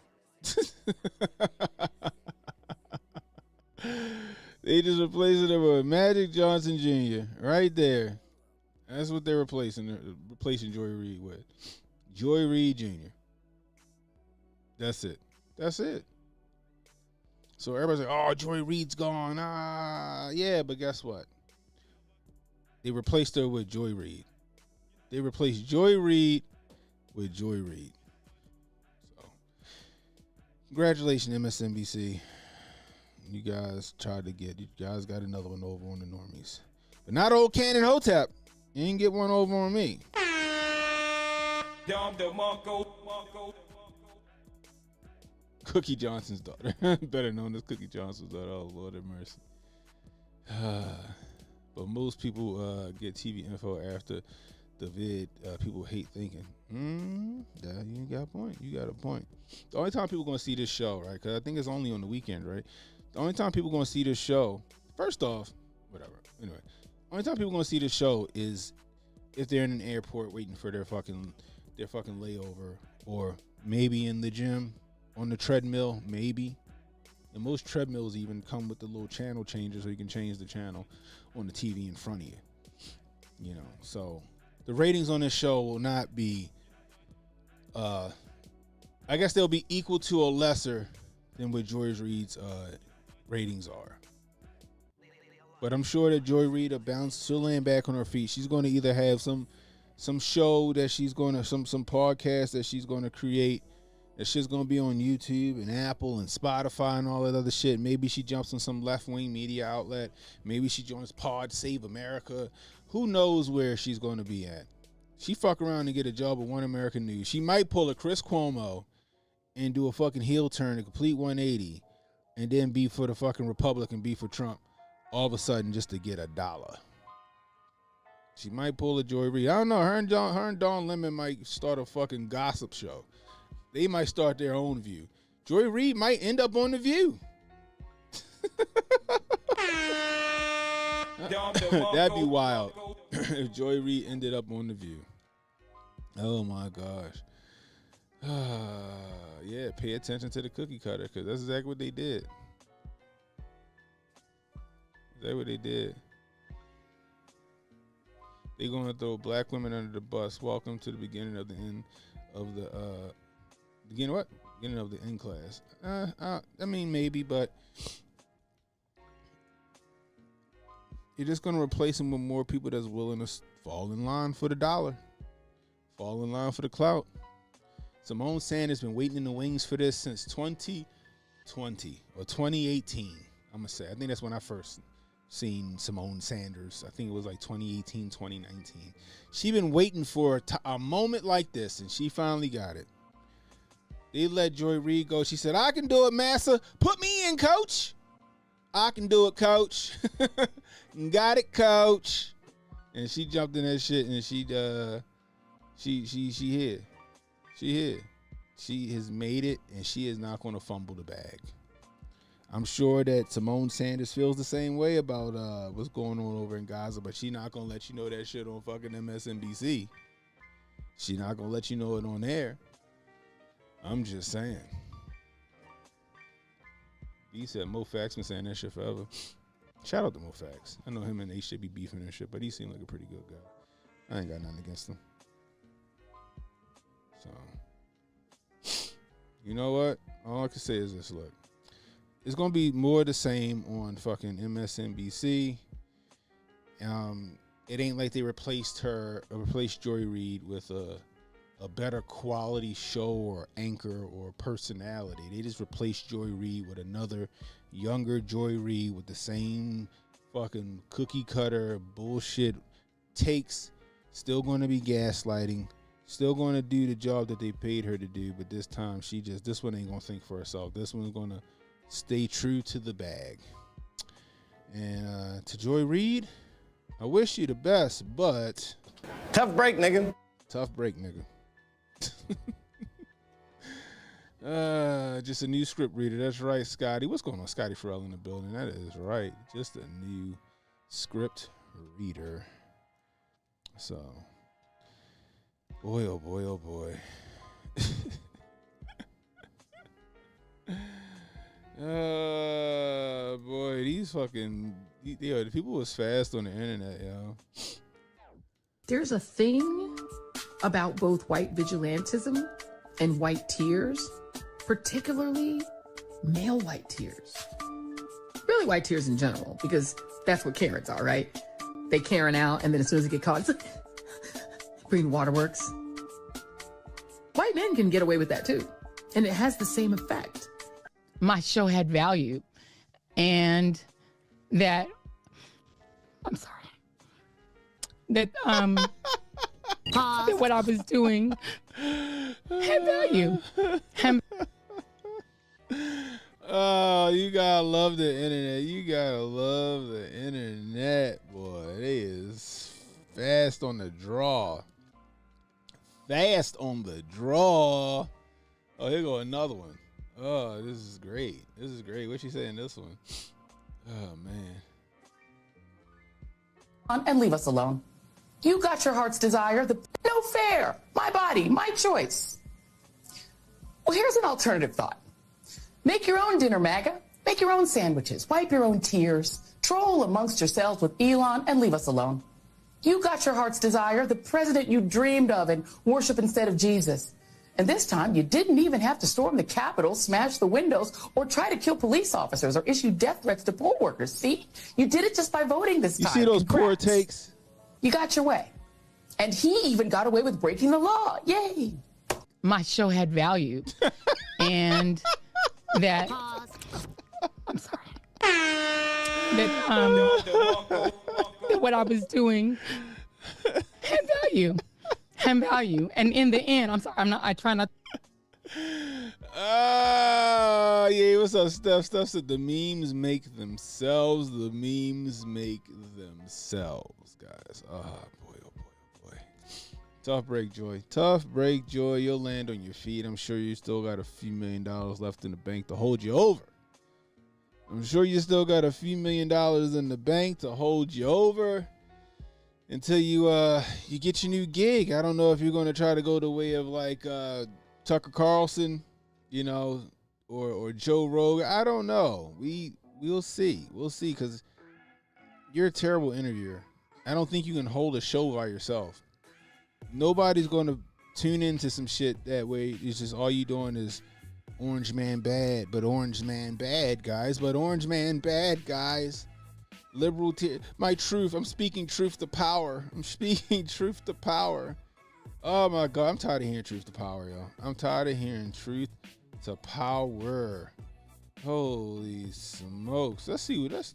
They just replacing her with Magic Johnson Jr. right there. That's what they're replacing Joy Reid with. Joy Reid Jr. That's it. So everybody's like, oh, Joy Reid's gone. Yeah, but guess what? They replaced her with Joy Reid. They replaced Joy Reid with Joy Reid. So, congratulations, MSNBC. You guys got another one over on the normies. But not old Cannon Hotep. You ain't get one over on me. Cookie Johnson's daughter. Better known as Cookie Johnson's daughter. Oh, Lord have mercy. But most people get TV info after the vid. People hate thinking. Yeah, you got a point. You got a point. The only time people going to see this show, right? Because I think it's only on the weekend, right? The only time people going to see this show, first off, whatever. Anyway, only time people going to see this show is if they're in an airport waiting for their fucking layover, or maybe in the gym on the treadmill, maybe. And most treadmills even come with the little channel changer, so you can change the channel on the TV in front of you. You know, so the ratings on this show will not be, I guess they'll be equal to or lesser than what Joy Reid's ratings are. But I'm sure that Joy Reid she'll land back on her feet. She's going to either have some show that she's going to, some podcast that she's going to create. That shit's going to be on YouTube and Apple and Spotify and all that other shit. Maybe she jumps on some left-wing media outlet. Maybe she joins Pod Save America. Who knows where she's going to be at? She fuck around and get a job at One American News. She might pull a Chris Cuomo and do a fucking heel turn, a complete 180, and then be for the fucking Republican, be for Trump, all of a sudden just to get $1. She might pull a Joy Reid. I don't know. Her and Dawn Lemon might start a fucking gossip show. They might start their own View. Joy Reid might end up on The View. That'd be wild if Joy Reid ended up on The View. Oh my gosh. Yeah, pay attention to the cookie cutter, because that's exactly what they did. That's what they did. They're going to throw black women under the bus. Welcome to the beginning of the end of the beginning of the end class. I mean, maybe, but you're just going to replace them with more people that's willing to fall in line for the dollar, fall in line for the clout. Simone Sanders been waiting in the wings for this since 2020 or 2018. I'm going to say. I think that's when I first seen Simone Sanders. I think it was like 2018, 2019. She been waiting for a moment like this, and she finally got it. They let Joy Reid go. She said, I can do it, Massa. Put me in, coach. I can do it, coach. Got it, coach. And she jumped in that shit, and she here. She here. She has made it, and she is not going to fumble the bag. I'm sure that Simone Sanders feels the same way about what's going on over in Gaza, but she's not going to let you know that shit on fucking MSNBC. She's not going to let you know it on air. I'm just saying. He said Mo Fax been saying that shit forever. Shout out to Mo Fax. I know him and they should be beefing and shit, but he seemed like a pretty good guy. I ain't got nothing against him. So, you know what? All I can say is this, look. It's going to be more the same on fucking MSNBC. It ain't like they replaced Joy Reid with a better quality show or anchor or personality. They just replaced Joy Reid with another younger Joy Reid with the same fucking cookie cutter bullshit takes. Still going to be gaslighting. Still going to do the job that they paid her to do. But this time, this one ain't going to think for herself. This one's going to stay true to the bag. And to Joy Reid, I wish you the best, but tough break, nigga. Tough break, nigga. Just a new script reader. That's right, Scotty. What's going on? Scotty Farrell in the building. That is right. Just a new script reader. So, boy, oh boy, oh boy. Boy, these fucking the people was fast on the internet, yo. There's a thing about both white vigilantism and white tears, particularly male white tears. Really white tears in general, because that's what Karens are, right? They Karen out, and then as soon as they get caught, it's like, Green Waterworks. White men can get away with that too, and it has the same effect. My show had value. and that I'm sorry. That that what I was doing had value. Oh, you gotta love the internet. You gotta love the internet, boy. It is fast on the draw. Fast on the draw. Oh, here go another one. Oh, this is great. This is great. What she say in this one? Oh, man. And leave us alone. You got your heart's desire. No fair. My body, my choice. Well, here's an alternative thought. Make your own dinner, MAGA. Make your own sandwiches. Wipe your own tears. Troll amongst yourselves with Elon and leave us alone. You got your heart's desire, the president you dreamed of and worship instead of Jesus. And this time, you didn't even have to storm the Capitol, smash the windows, or try to kill police officers or issue death threats to poll workers. See? You did it just by voting this time. You see those poor takes? You got your way. And he even got away with breaking the law. Yay. My show had value. And that I'm sorry. That that what I was doing had value. Had value. And in the end, I'm sorry, I try not. Yeah, what's up, Steph? Steph said the memes make themselves. The memes make themselves, guys. Oh, boy, oh, boy, oh, boy. Tough break, Joy. Tough break, Joy. You'll land on your feet. I'm sure you still got a few $1 million left in the bank to hold you over. I'm sure you still got a few $1 million in the bank to hold you over until you get your new gig. I don't know if you're going to try to go the way of like Tucker Carlson, you know, or Joe Rogan. I don't know. We'll see. We'll see, because you're a terrible interviewer. I don't think you can hold a show by yourself. Nobody's going to tune into some shit that way. It's just all you doing is Orange Man bad, but Orange Man bad, guys. But Orange Man bad, guys. Liberal my truth. I'm speaking truth to power. I'm speaking truth to power. Oh my God, I'm tired of hearing truth to power, yo. I'm tired of hearing truth to power. Holy smokes. Let's see. Let's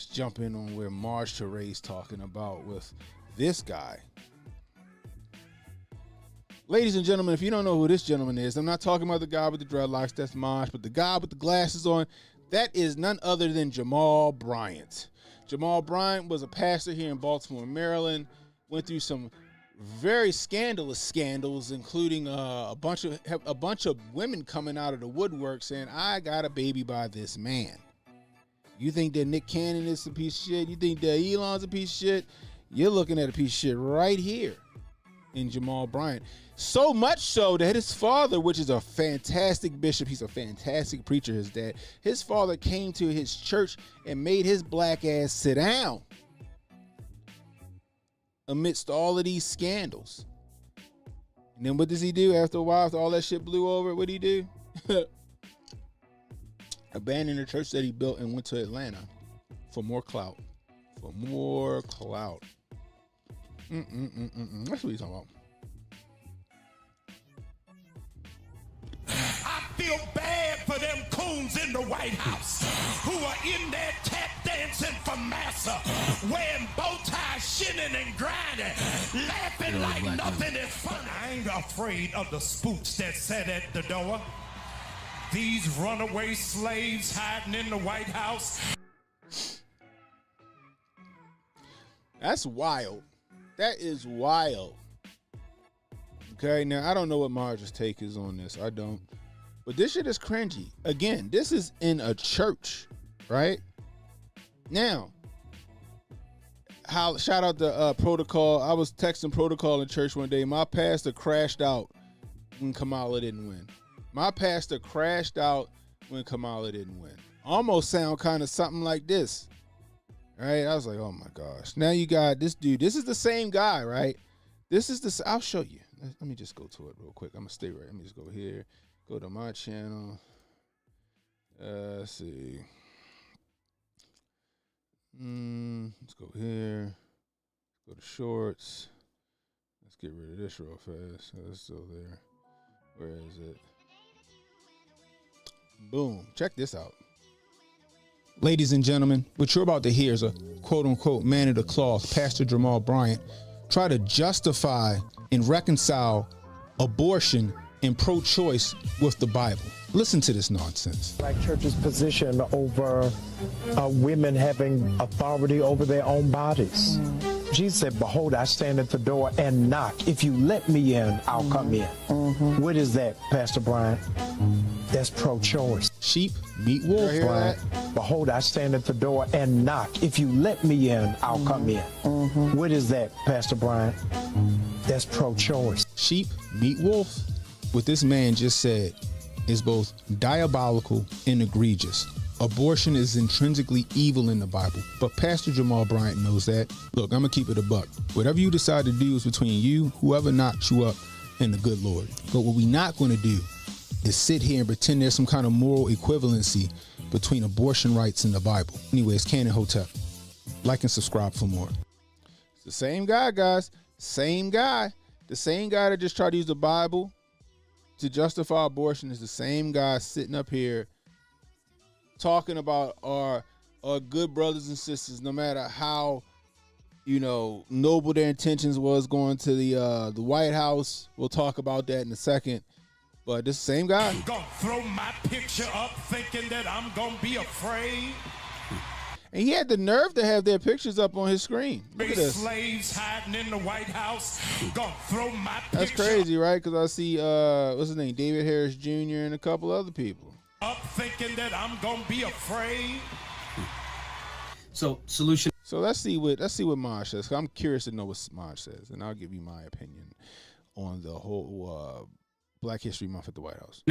jump in on where Marge Therese talking about with this guy. Ladies and gentlemen, if you don't know who this gentleman is, I'm not talking about the guy with the dreadlocks, that's Marge, but the guy with the glasses on, that is none other than Jamal Bryant. Jamal Bryant was a pastor here in Baltimore, Maryland, went through some very scandalous scandals, including a bunch of women coming out of the woodwork saying, I got a baby by this man. You think that Nick Cannon is a piece of shit? You think that Elon's a piece of shit? You're looking at a piece of shit right here in Jamal Bryant. So much so that his father, which is a fantastic bishop, he's a fantastic preacher, his dad, his father came to his church and made his black ass sit down amidst all of these scandals. And then what does he do after a while, after all that shit blew over? What did he do? Abandoned the church that he built and went to Atlanta for more clout. For more clout. That's what he's talking about. I feel bad for them coons in the White House who are in there tap dancing for massa, wearing bow ties, shinning and grinding, laughing like nothing is funny. I ain't afraid of the spooks that sat at the door. These runaway slaves hiding in the White House. That's wild. That is wild. Okay, now I don't know what Marge's take is on this. I don't. But this shit is cringy. Again, this is in a church, right? Now, shout out to Protocol. I was texting Protocol in church one day. My pastor crashed out when Kamala didn't win. My pastor crashed out when Kamala didn't win. Almost sound kind of something like this. Right? I was like, oh my gosh. Now you got this dude. This is the same guy, right? This is the, I'll show you. Let me just go to it real quick. I'm going to stay right. Let me just go here. Go to my channel. Let's see. Let's go here. Go to shorts. Let's get rid of this real fast. It's still there. Where is it? Boom. Check this out. Ladies and gentlemen, what you're about to hear is a quote-unquote man of the cloth, Pastor Jamal Bryant, try to justify and reconcile abortion and pro-choice with the Bible. Listen to this nonsense. Black church's position over women having authority over their own bodies. Jesus said, behold, I stand at the door and knock. If you let me in, I'll come in. What is that, Pastor Bryant? That's pro-choice. Sheep meet wolf. Bryant, behold, I stand at the door and knock. If you let me in, I'll come in. What is that, Pastor Bryant? That's pro-choice. Sheep meet wolf. What this man just said is both diabolical and egregious. Abortion is intrinsically evil in the Bible, but Pastor Jamal Bryant knows that. Look, I'm gonna keep it a buck. Whatever you decide to do is between you, whoever knocks you up, and the good Lord. But what we're not gonna do is sit here and pretend there's some kind of moral equivalency between abortion rights and the Bible. Anyways, Canon Hotep. Like and subscribe for more. It's the same guy, guys. Same guy. The same guy that just tried to use the Bible to justify abortion is the same guy sitting up here talking about our good brothers and sisters, no matter how, noble their intentions was going to the White House. We'll talk about that in a second. But this same guy. I'm gonna throw my picture up thinking that I'm gonna be afraid. And he had the nerve to have their pictures up on his screen. Look at this. Slaves hiding in the White House. Gonna throw my picture. That's crazy, right? Because I see, what's his name? David Harris Jr. and a couple other people. Up thinking that I'm gonna be afraid. So solution. So let's see what Maj says. I'm curious to know what Maj says, and I'll give you my opinion on the whole Black History Month at the White House.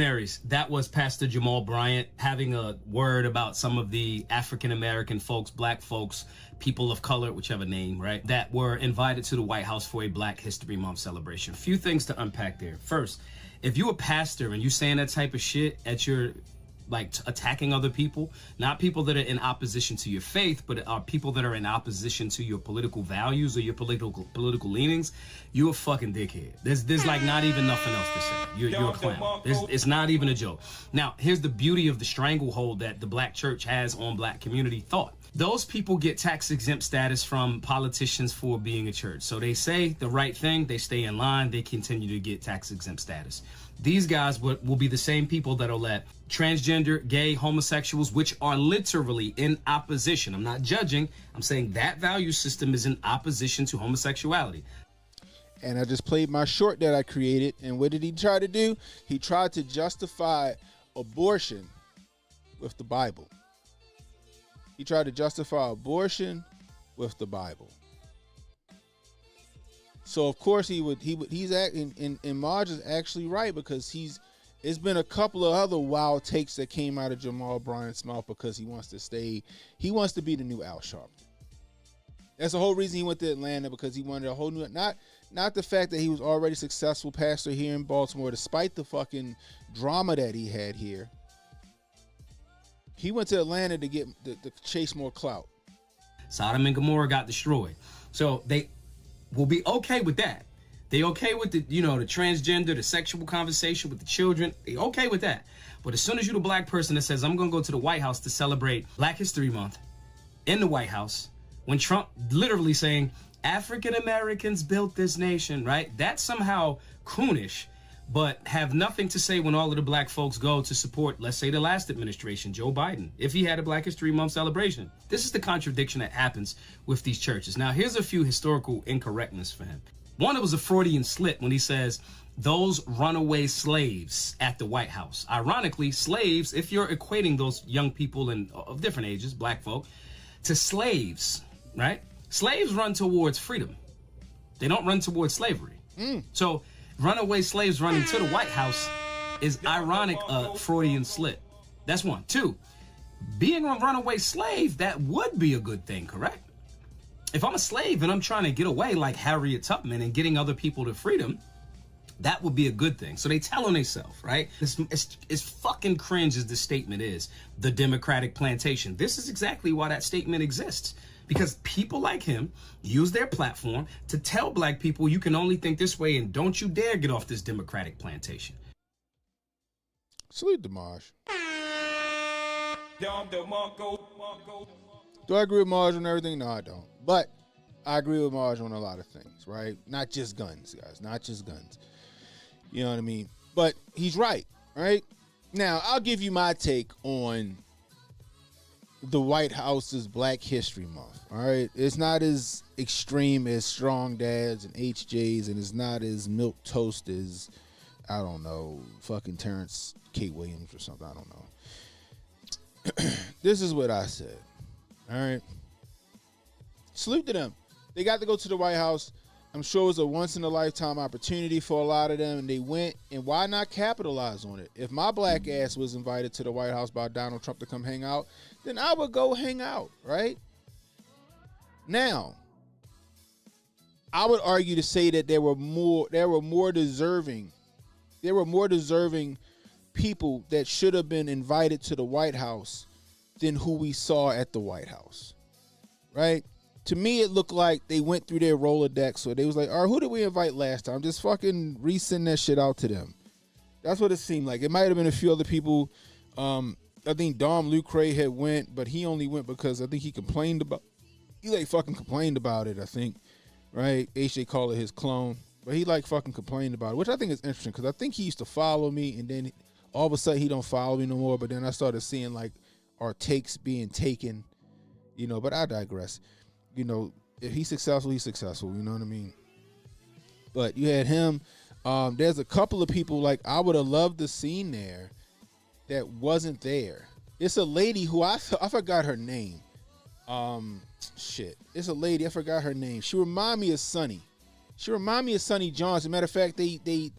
That was Pastor Jamal Bryant having a word about some of the African-American folks, black folks, people of color, whichever name, right, that were invited to the White House for a Black History Month celebration. A few things to unpack there. First, if you're a pastor and you're saying that type of shit at your attacking other people, not people that are in opposition to your faith, but are people that are in opposition to your political values or your political leanings, you're a fucking dickhead. There's like not even nothing else to say. You're a clown. It's not even a joke. Now, here's the beauty of the stranglehold that the black church has on black community thought. Those people get tax exempt status from politicians for being a church. So they say the right thing, they stay in line, they continue to get tax exempt status. These guys will be the same people that'll let transgender, gay, homosexuals, which are literally in opposition. I'm not judging. I'm saying that value system is in opposition to homosexuality. And I just played my short that I created. And what did he try to do? He tried to justify abortion with the Bible. He tried to justify abortion with the Bible. So of course he's acting, and Maj is actually right, because it's been a couple of other wild takes that came out of Jamal Bryant's mouth because he wants to be the new Al Sharpton. That's the whole reason he went to Atlanta, because he wanted a whole new, not the fact that he was already successful pastor here in Baltimore, despite the fucking drama that he had here. He went to Atlanta to chase more clout. Sodom and Gomorrah got destroyed. So they will be okay with that. They okay with the transgender, the sexual conversation with the children. They okay with that. But as soon as you're the black person that says, I'm going to go to the White House to celebrate Black History Month in the White House, when Trump literally saying, African Americans built this nation, right? That's somehow coonish, but have nothing to say when all of the black folks go to support, let's say, the last administration, Joe Biden, if he had a Black History Month celebration. This is the contradiction that happens with these churches. Now, here's a few historical incorrectness for him. One, it was a Freudian slip when he says those runaway slaves at the White House. Ironically, slaves, if you're equating those young people of different ages, black folk, to slaves, right? Slaves run towards freedom. They don't run towards slavery. So runaway slaves running to the White House is ironic, Freudian slip. That's one. Two, being a runaway slave, that would be a good thing, correct? If I'm a slave and I'm trying to get away like Harriet Tubman and getting other people to freedom, that would be a good thing. So they tell on themselves, right? It's fucking cringe as the statement is, the Democratic plantation. This is exactly why that statement exists. Because people like him use their platform to tell black people you can only think this way and don't you dare get off this Democratic plantation. Salute to Maj. Do I agree with Marge on everything? No, I don't. But I agree with Marge on a lot of things, right? Not just guns, guys. Not just guns. You know what I mean? But he's right, right? Now, I'll give you my take on the White House's Black History Month, all right? It's not as extreme as Strong Dads and HJs, and it's not as milquetoast as, I don't know, fucking Terrence K. Williams or something. I don't know. This is what I said, all right? Salute to them. They got to go to the White House. I'm sure it was a once-in-a-lifetime opportunity for a lot of them, and they went, and why not capitalize on it? If my black ass was invited to the White House by Donald Trump to come hang out, then I would go hang out, right? Now, I would argue to say that there were more deserving people that should have been invited to the White House than who we saw at the White House, right? To me, it looked like they went through their Rolodex, so they was like, all right, who did we invite last time? Just fucking resend that shit out to them. That's what it seemed like. It might have been a few other people. I think Dom Lucre had went, but he only went because I think he complained about it, I think, right? HJ called it his clone, but he fucking complained about it, which I think is interesting because I think he used to follow me, and then all of a sudden he don't follow me no more, but then I started seeing our takes being taken, but I digress. If he's successful, he's successful. You know what I mean? But you had him. There's a couple of people I would have loved to seen there that wasn't there. It's a lady who I forgot her name. It's a lady. I forgot her name. She remind me of Sonny. Johnson. Matter of fact, they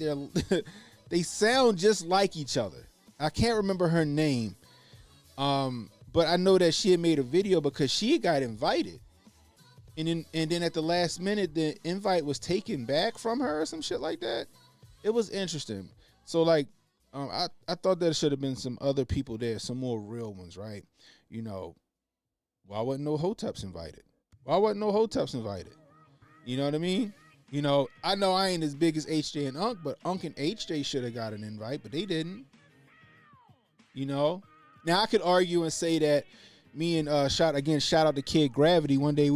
sound just like each other. I can't remember her name. But I know that she had made a video because she got invited. And then at the last minute, the invite was taken back from her or some shit like that. It was interesting. So I thought there should have been some other people there, some more real ones, right? Why wasn't no Hoteps invited? You know what I mean? I know I ain't as big as HJ and Unc, but Unc and HJ should have got an invite, but they didn't. Now I could argue and say that me and shout out to Kid Gravity. One day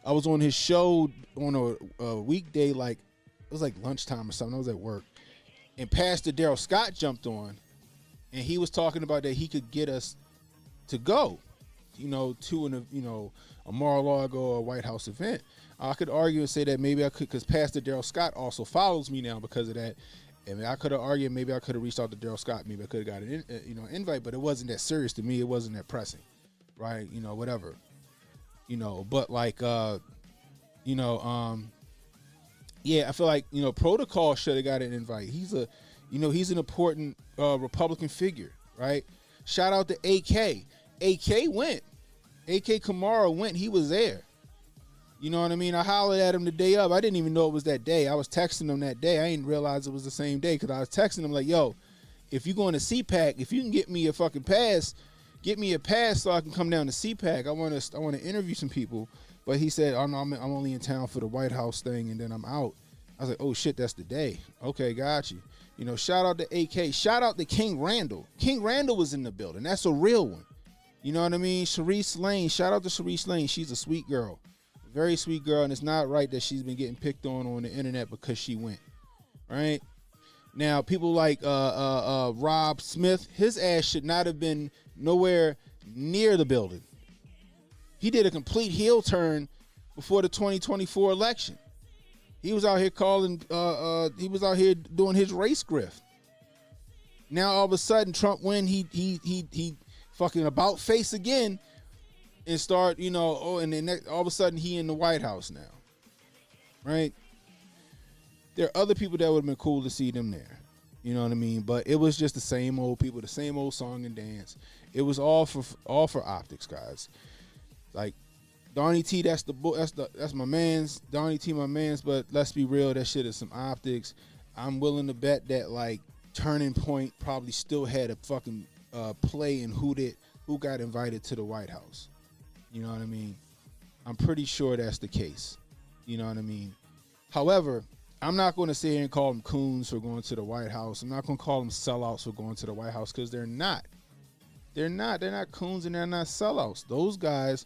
I was on his show on a weekday, it was lunchtime or something. I was at work, and Pastor Daryl Scott jumped on, and he was talking about that he could get us to go, to a Mar-a-Lago or a White House event. I could argue and say that maybe I could, because Pastor Daryl Scott also follows me now because of that. And I could have argued maybe I could have reached out to Daryl Scott. Maybe I could have got an invite, but it wasn't that serious to me. It wasn't that pressing, right? Whatever. But yeah, I feel like, Protocol should have got an invite. He's he's an important Republican figure, right? Shout out to AK. AK went. AK Kamara went. He was there. You know what I mean? I hollered at him the day of. I didn't even know it was that day. I was texting him that day. I didn't realize it was the same day because I was texting him like, yo, if you're going to CPAC, if you can get me a fucking pass, get me a pass so I can come down to CPAC. I want to interview some people. But he said, oh, no, I'm only in town for the White House thing, and then I'm out. I was like, oh, shit, that's the day. Okay, got you. Shout out to AK. Shout out to King Randall. King Randall was in the building. That's a real one. You know what I mean? Sharice Lane. Shout out to Sharice Lane. She's a sweet girl. Very sweet girl, and it's not right that she's been getting picked on the internet because she went. Right? Now, people like Rob Smith, his ass should not have been nowhere near the building. He did a complete heel turn before the 2024 election. He was out here he was out here doing his race grift. Now all of a sudden Trump win, he fucking about face again and start, and then all of a sudden he in the White House now. Right? There are other people that would have been cool to see them there. You know what I mean? But it was just the same old people, the same old song and dance. It was all for optics, guys. Like Donnie T, that's my man's. Donnie T, my man's. But let's be real, that shit is some optics. I'm willing to bet that Turning Point probably still had a fucking play in who got invited to the White House. You know what I mean? I'm pretty sure that's the case. You know what I mean? However, I'm not going to sit here and call them coons for going to the White House. I'm not going to call them sellouts for going to the White House because they're not. They're not coons and they're not sellouts. Those guys,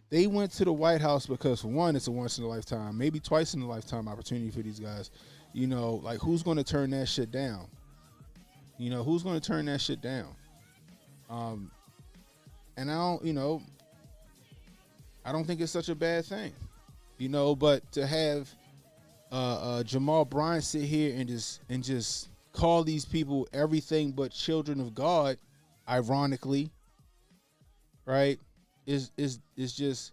they went to the White House because, for one, it's a once in a lifetime, maybe twice in a lifetime opportunity for these guys. You know, like, who's going to turn that shit down? You know, who's going to turn that shit down? And I don't think it's such a bad thing, you know. But to have Jamal Bryant sit here and just call these people everything but children of God, ironically, right, is just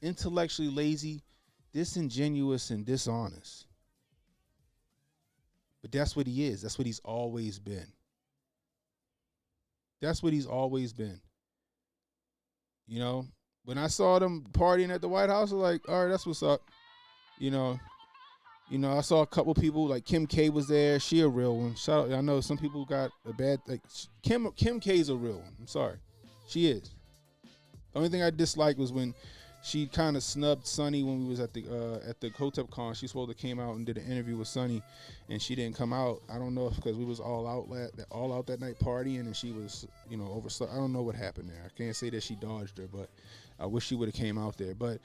intellectually lazy, disingenuous, and dishonest. But that's what he is. That's what he's always been. That's what he's always been. You know, when I saw them partying at the White House, I was like, all right, that's what's up. You know, I saw a couple people, like Kim K was there. She a real one. Shout out, I know some people got a bad, like, Kim K's a real one. I'm sorry. She is. The only thing I disliked was when she kind of snubbed Sonny when we was at the Hotep Con. She supposed to came out and did an interview with Sonny, and she didn't come out. I don't know if because we was all out that night partying, and she was, you know, overslept. I don't know what happened there. I can't say that she dodged her, but I wish she would have came out there. But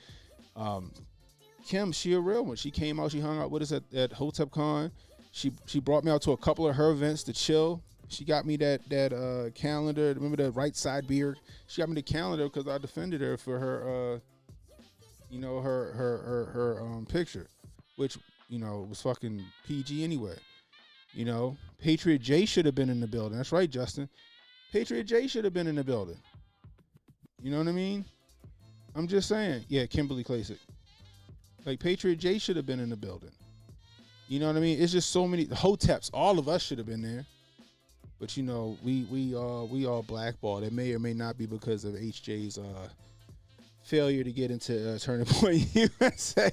Kim, she a real one. She came out. She hung out with us at Hotep Con. She brought me out to a couple of her events to chill. She got me that calendar. Remember the right side beard? She got me the calendar because I defended her for her her picture, which, you know, was fucking PG anyway. You know, Patriot J should have been in the building. That's right, Justin. Patriot J should have been in the building. You know what I mean? I'm just saying. Yeah, Kimberly Klasick. Like, Patriot J should have been in the building. You know what I mean? It's just so many. The Hoteps, all of us should have been there. But, you know, we all blackballed. It may or may not be because of HJ's failure to get into Turning Point USA.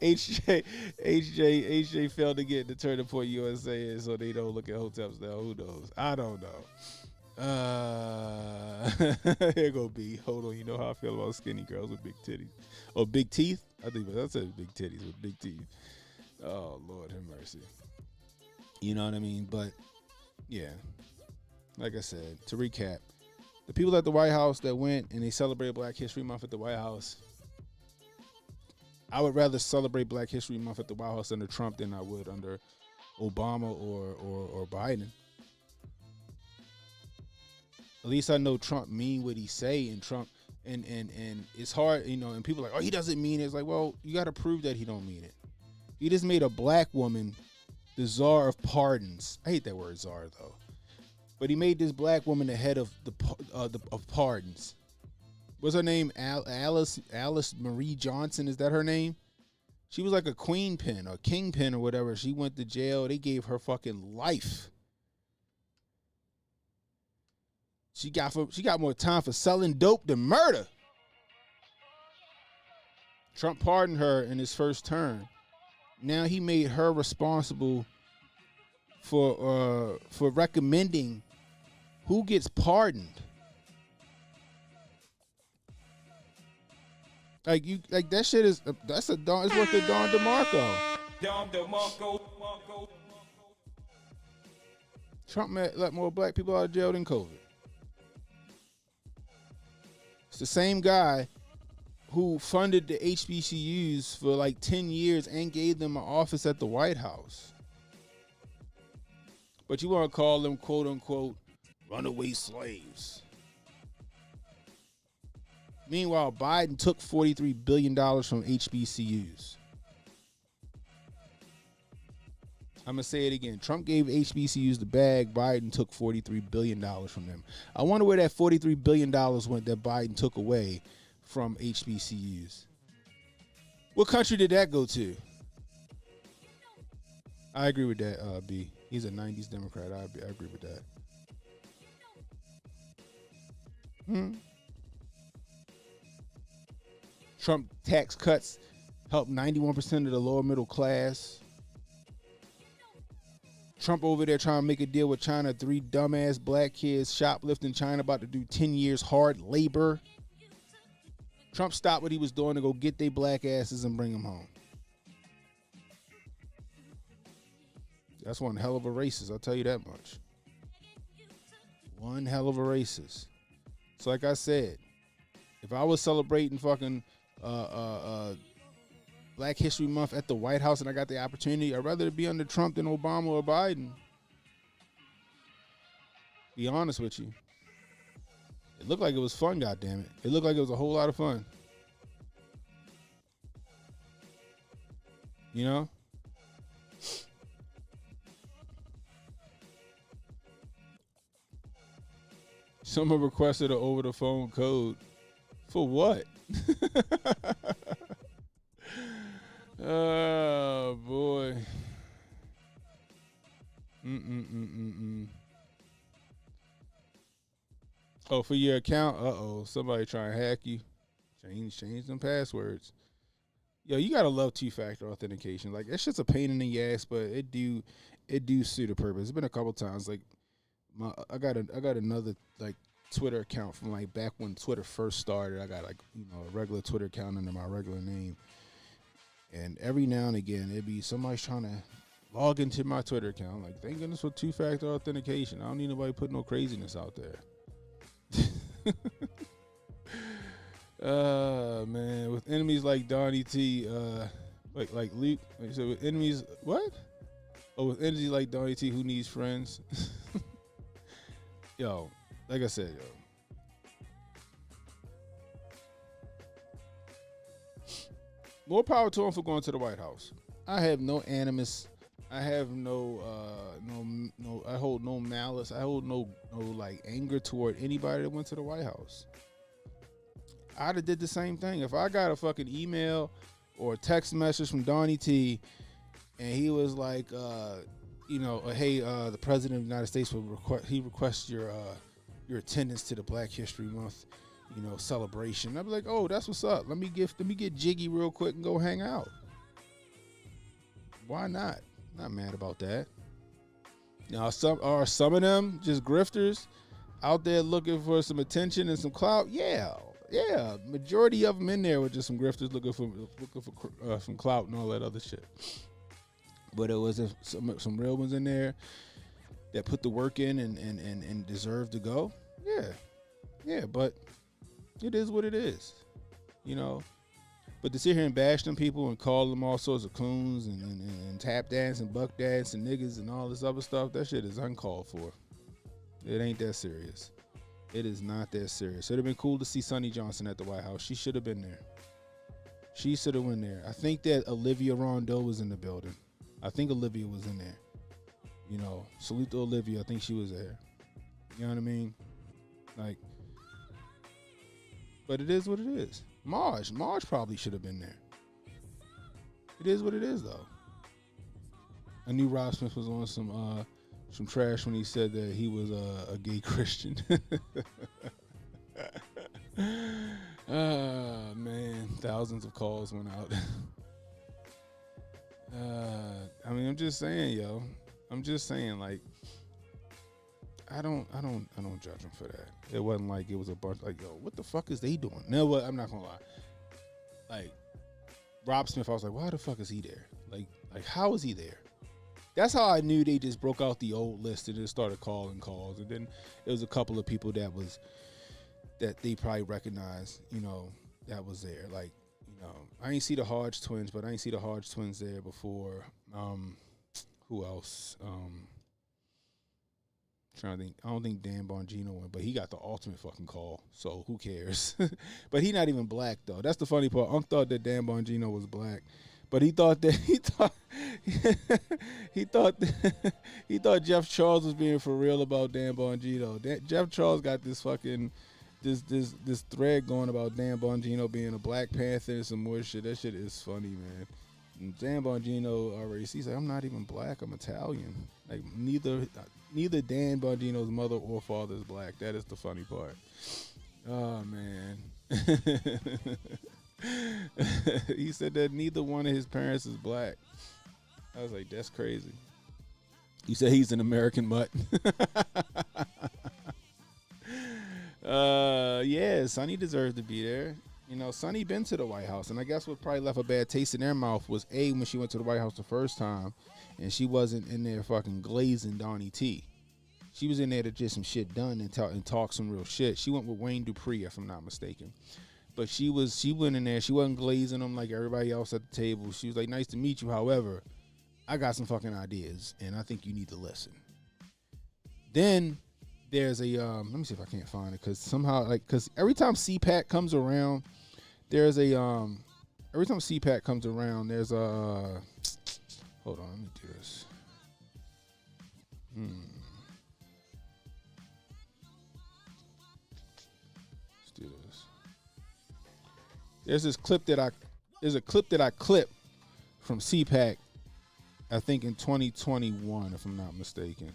HJ failed to get into Turning Point USA, and so they don't look at Hoteps now. Who knows? I don't know. Here go B. Hold on. You know how I feel about skinny girls with big titties. Oh, big teeth? I think that's big titties with big teeth. Oh, Lord have mercy. You know what I mean? But, yeah. Like I said, to recap, the people at the White House that went and they celebrated Black History Month at the White House, I would rather celebrate Black History Month at the White House under Trump than I would under Obama or Biden. At least I know Trump mean what he say, and Trump and it's hard, you know, and people are like, oh, he doesn't mean it. It's like, well, you got to prove that he don't mean it. He just made a black woman the czar of pardons. I hate that word czar though. But he made this black woman the head of of pardons. What's her name? Alice Marie Johnson. Is that her name? She was like a queen pin or king pin or whatever. She went to jail. They gave her fucking life. She got more time for selling dope than murder. Trump pardoned her in his first term. Now he made her responsible for recommending who gets pardoned. Like that shit is it's worth a Don DeMarco. Trump let more black people out of jail than COVID. It's the same guy who funded the HBCUs for like 10 years and gave them an office at the White House. But you want to call them, quote unquote, runaway slaves. Meanwhile, Biden took $43 billion from HBCUs. I'm going to say it again. Trump gave HBCUs the bag. Biden took $43 billion from them. I wonder where that $43 billion went that Biden took away from HBCUs. What country did that go to? I agree with that, B. He's a 90s Democrat. I agree with that. Trump tax cuts helped 91% of the lower middle class. Trump over there trying to make a deal with China. 3 dumbass black kids shoplifting China about to do 10 years hard labor. Trump stopped what he was doing to go get their black asses and bring them home. That's one hell of a racist, I'll tell you that much. One hell of a racist. So like I said, if I was celebrating fucking Black History Month at the White House and I got the opportunity, I'd rather it be under Trump than Obama or Biden. Be honest with you. It looked like it was fun, goddammit. It looked like it was a whole lot of fun. You know? Someone requested an over-the-phone code. For what? Oh, boy. Oh, for your account? Uh-oh. Somebody trying to hack you. Change them passwords. Yo, you gotta love two-factor authentication. Like, that shit's a pain in the ass, but it do suit a purpose. It's been a couple times. Like, I got another like Twitter account from like back when Twitter first started. I got like, you know, a regular Twitter account under my regular name. And every now and again, it'd be somebody trying to log into my Twitter account. Like, thank goodness for two-factor authentication. I don't need nobody putting no craziness out there. Man, with enemies like Donnie T, like Luke, like, so with enemies, what? Oh, with enemies like Donnie T, who needs friends? Yo, like I said, yo. More power to him for going to the White House. I have no animus. I have no I hold no malice. I hold no like anger toward anybody that went to the White House. I'd have did the same thing. If I got a fucking email or a text message from Donnie T and he was like, you know, hey, the President of the United States will requests your attendance to the Black History Month, you know, celebration. I'd be like, oh, that's what's up. Let me get jiggy real quick and go hang out. Why not? Not mad about that. Now, some of them just grifters out there looking for some attention and some clout? Yeah. Majority of them in there were just some grifters looking for some clout and all that other shit. But it was some real ones in there that put the work in and deserve to go. Yeah. But it is what it is, you know. But to sit here and bash them people and call them all sorts of coons and tap dance and buck dance and niggas and all this other stuff, that shit is uncalled for. It ain't that serious. It is not that serious. It would have been cool to see Sonny Johnson at the White House. She should have been there. She should have went there. I think that Olivia Rondeau was in the building. I think Olivia was in there. You know, salute to Olivia. I think she was there. You know what I mean? Like, but it is what it is. Marge probably should have been there. It is what it is, though. I knew Rob Smith was on some trash when he said that he was a gay Christian. Man, thousands of calls went out. I mean, I'm just saying, yo. I'm just saying, like, I don't judge him for that. It wasn't like it was a bunch like, yo, what the fuck is they doing? No, what? I'm not gonna lie. Like, Rob Smith, I was like, why the fuck is he there? Like how is he there? That's how I knew they just broke out the old list and just started calling calls. And then there was a couple of people that they probably recognized, you know, that was there. Like, you know, I ain't see the Hodge twins, but I ain't see the Hodge twins there before. Who else? Trying to think. I don't think Dan Bongino went, but he got the ultimate fucking call. So who cares? But he not even black though. That's the funny part. Unc thought that Dan Bongino was black, but he thought he thought Jeff Charles was being for real about Dan Bongino. Jeff Charles got this fucking this thread going about Dan Bongino being a Black Panther and some more shit. That shit is funny, man. And Dan Bongino already he's like, I'm not even black. I'm Italian. Like neither Dan Bongino's mother or father is black. That is the funny part. Oh man. He said that neither one of his parents is black. I was like, that's crazy. He said he's an American mutt. Yeah, Sonny deserves to be there. You know, Sonny been to the White House, and I guess what probably left a bad taste in their mouth was when she went to the White House the first time, and she wasn't in there fucking glazing Donnie T. She was in there to get some shit done and talk some real shit. She went with Wayne Dupree, if I'm not mistaken. But she went in there. She wasn't glazing them like everybody else at the table. She was like, nice to meet you. However, I got some fucking ideas, and I think you need to listen. Then there's a let me see if I can't find it, because every time CPAC comes around, there's a every time CPAC comes around, there's a hold on, let me do this. Let's do this. There's a clip that I clipped from CPAC, I think in 2021, if I'm not mistaken.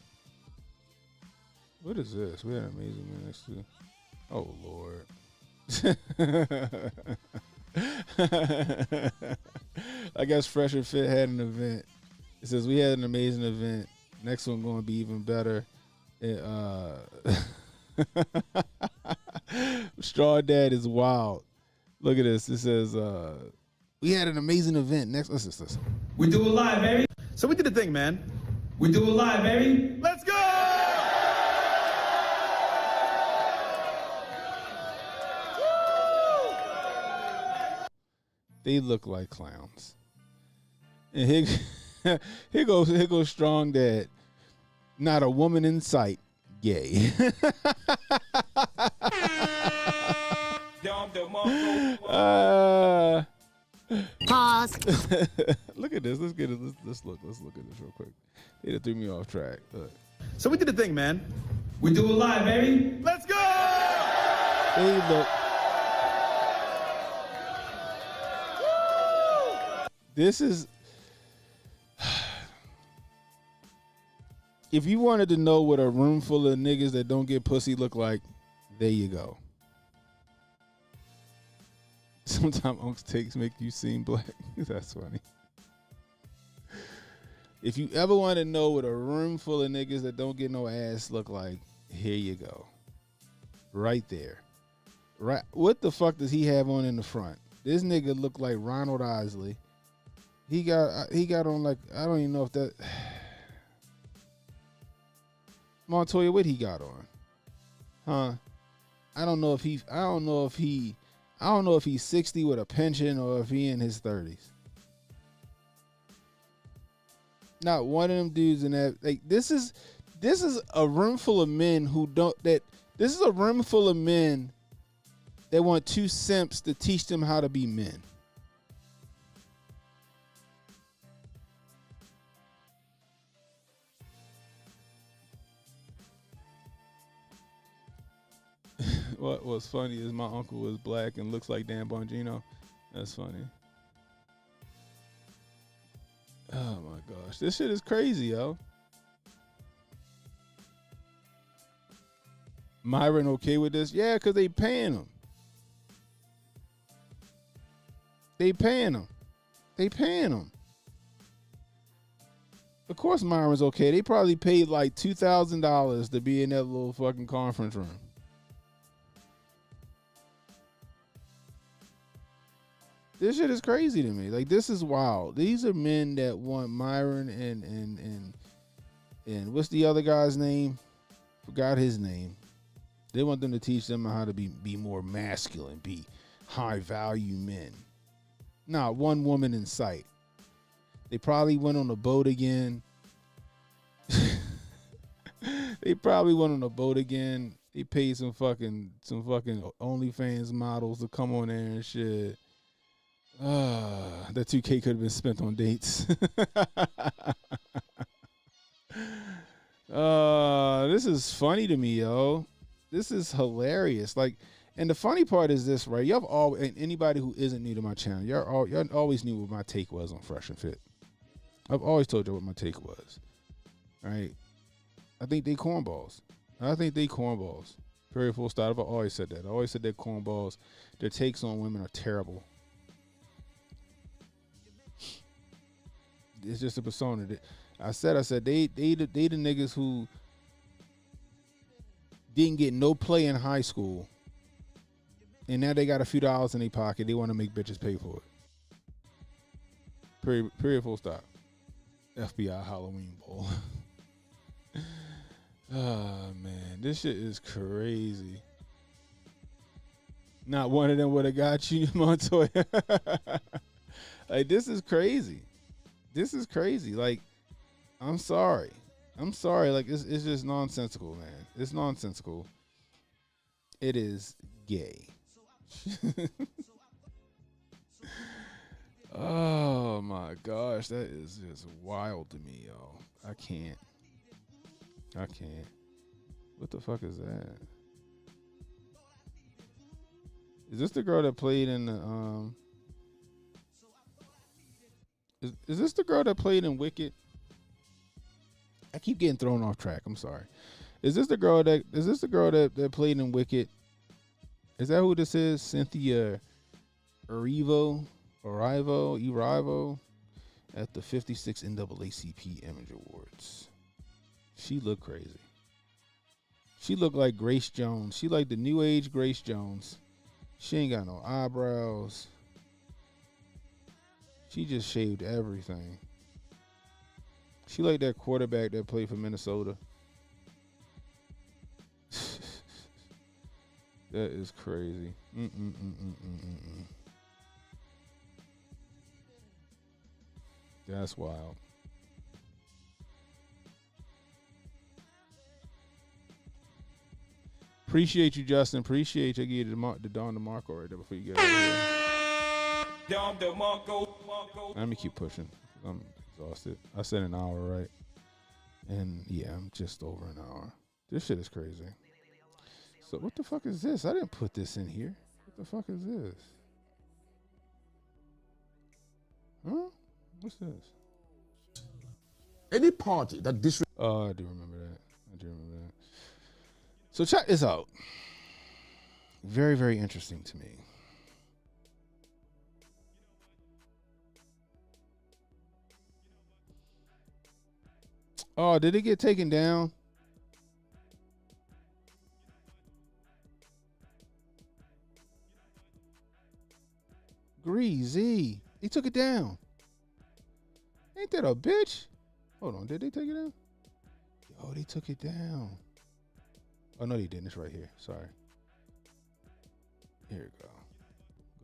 What is this? We had an amazing man next to. Oh Lord. I guess Fresh and Fit had an event. It says we had an amazing event. Next one going to be even better. Straw Dad is wild. Look at this. It says we had an amazing event. Next, listen. We do it live, baby. So we did a thing, man. We do it live, baby. Let's go! They look like clowns. And here goes Strong Dad. Not a woman in sight. Gay. Pause. Look at this. Let's look at this real quick. They done threw me off track. Look. So we did a thing, man. We do it live, baby. Let's go! They look. This is. If you wanted to know what a room full of niggas that don't get pussy look like, there you go. Sometimes Unc's takes make you seem black. That's funny. If you ever want to know what a room full of niggas that don't get no ass look like, here you go. Right there. Right. What the fuck does he have on in the front? This nigga look like Ronald Isley. He got on like, I don't even know if that. Montoya, what he got on? Huh? I don't know if he's 60 with a pension or if he in his 30s. Not one of them dudes in that. Like, this is a room full of men this is a room full of men that want two simps to teach them how to be men. What was funny is my uncle was black and looks like Dan Bongino. That's funny. Oh my gosh. This shit is crazy, yo. Myron okay with this? Yeah, because they paying him. They paying him. Of course Myron's okay. They probably paid like $2,000 to be in that little fucking conference room. This shit is crazy to me. Like, this is wild. These are men that want Myron and what's the other guy's name? Forgot his name. They want them to teach them how to be more masculine, be high value men. Not one woman in sight. They probably went on a boat again. They paid some fucking OnlyFans models to come on there and shit. That 2K could have been spent on dates. This is funny to me, yo. This is hilarious. Like, and the funny part is this, right? And anybody who isn't new to my channel, y'all always knew what my take was on Fresh and Fit. I've always told you what my take was. Right? I think they cornballs. Period, full stop. I've always said that. I always said they're cornballs. Their takes on women are terrible. It's just a persona. I said they the niggas who didn't get no play in high school, and now they got a few dollars in their pocket. They want to make bitches pay for it. Period. Full stop. FBI Halloween Bowl. Oh man, this shit is crazy. Not one of them would have got you, Montoya. Like, this is crazy. This is crazy. Like, I'm sorry. Like, it's just nonsensical, man. It's nonsensical. It is gay. Oh my gosh, that is just wild to me, yo. I can't. What the fuck is that? Is this the girl that played in the Is this the girl that played in Wicked? I keep getting thrown off track. I'm sorry. Is this the girl that played in Wicked? Is that who this is? Cynthia Erivo at the 56 NAACP Image Awards. She looked crazy. She looked like Grace Jones. She like the new age Grace Jones. She ain't got no eyebrows. She just shaved everything. She like that quarterback that played for Minnesota. That is crazy. That's wild. Appreciate you, Justin. Appreciate you. I give you the Don DeMarco right there before you get out of here. Let me keep pushing. I'm exhausted. I said an hour, right? And yeah, I'm just over an hour. This shit is crazy. So what the fuck is this? I didn't put this in here. What the fuck is this? Huh? What's this? Any party that Oh, I do remember that. So check this out. Very, very interesting to me. Oh, did it get taken down? Greasy. He took it down. Ain't that a bitch? Hold on, did they take it down? Oh, they took it down. Oh, no, they didn't. It's right here. Sorry. Here we go.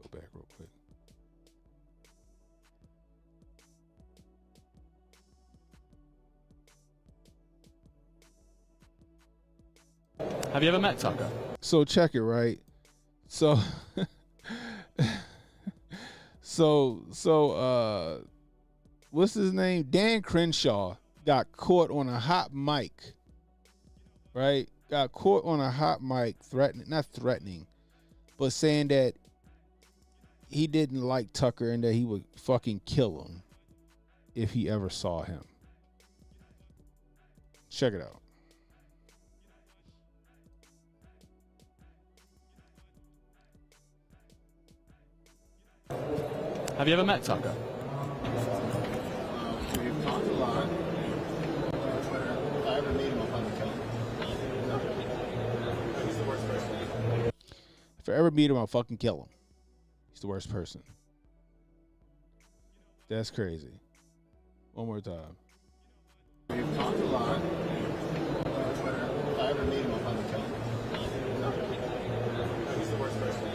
Go back real quick. Have you ever met Tucker? So check it, right? So what's his name? Dan Crenshaw got caught on a hot mic. Right? Got caught on a hot mic not threatening, but saying that he didn't like Tucker and that he would fucking kill him if he ever saw him. Check it out. Have you ever met Tucker? We've talked a lot. If I ever meet him, I'll fucking kill him. He's the worst person. If I ever meet him, I'll fucking kill him. He's the worst person. That's crazy. One more time. We've talked a lot. If I ever meet him, I'll fucking kill him. He's the worst person.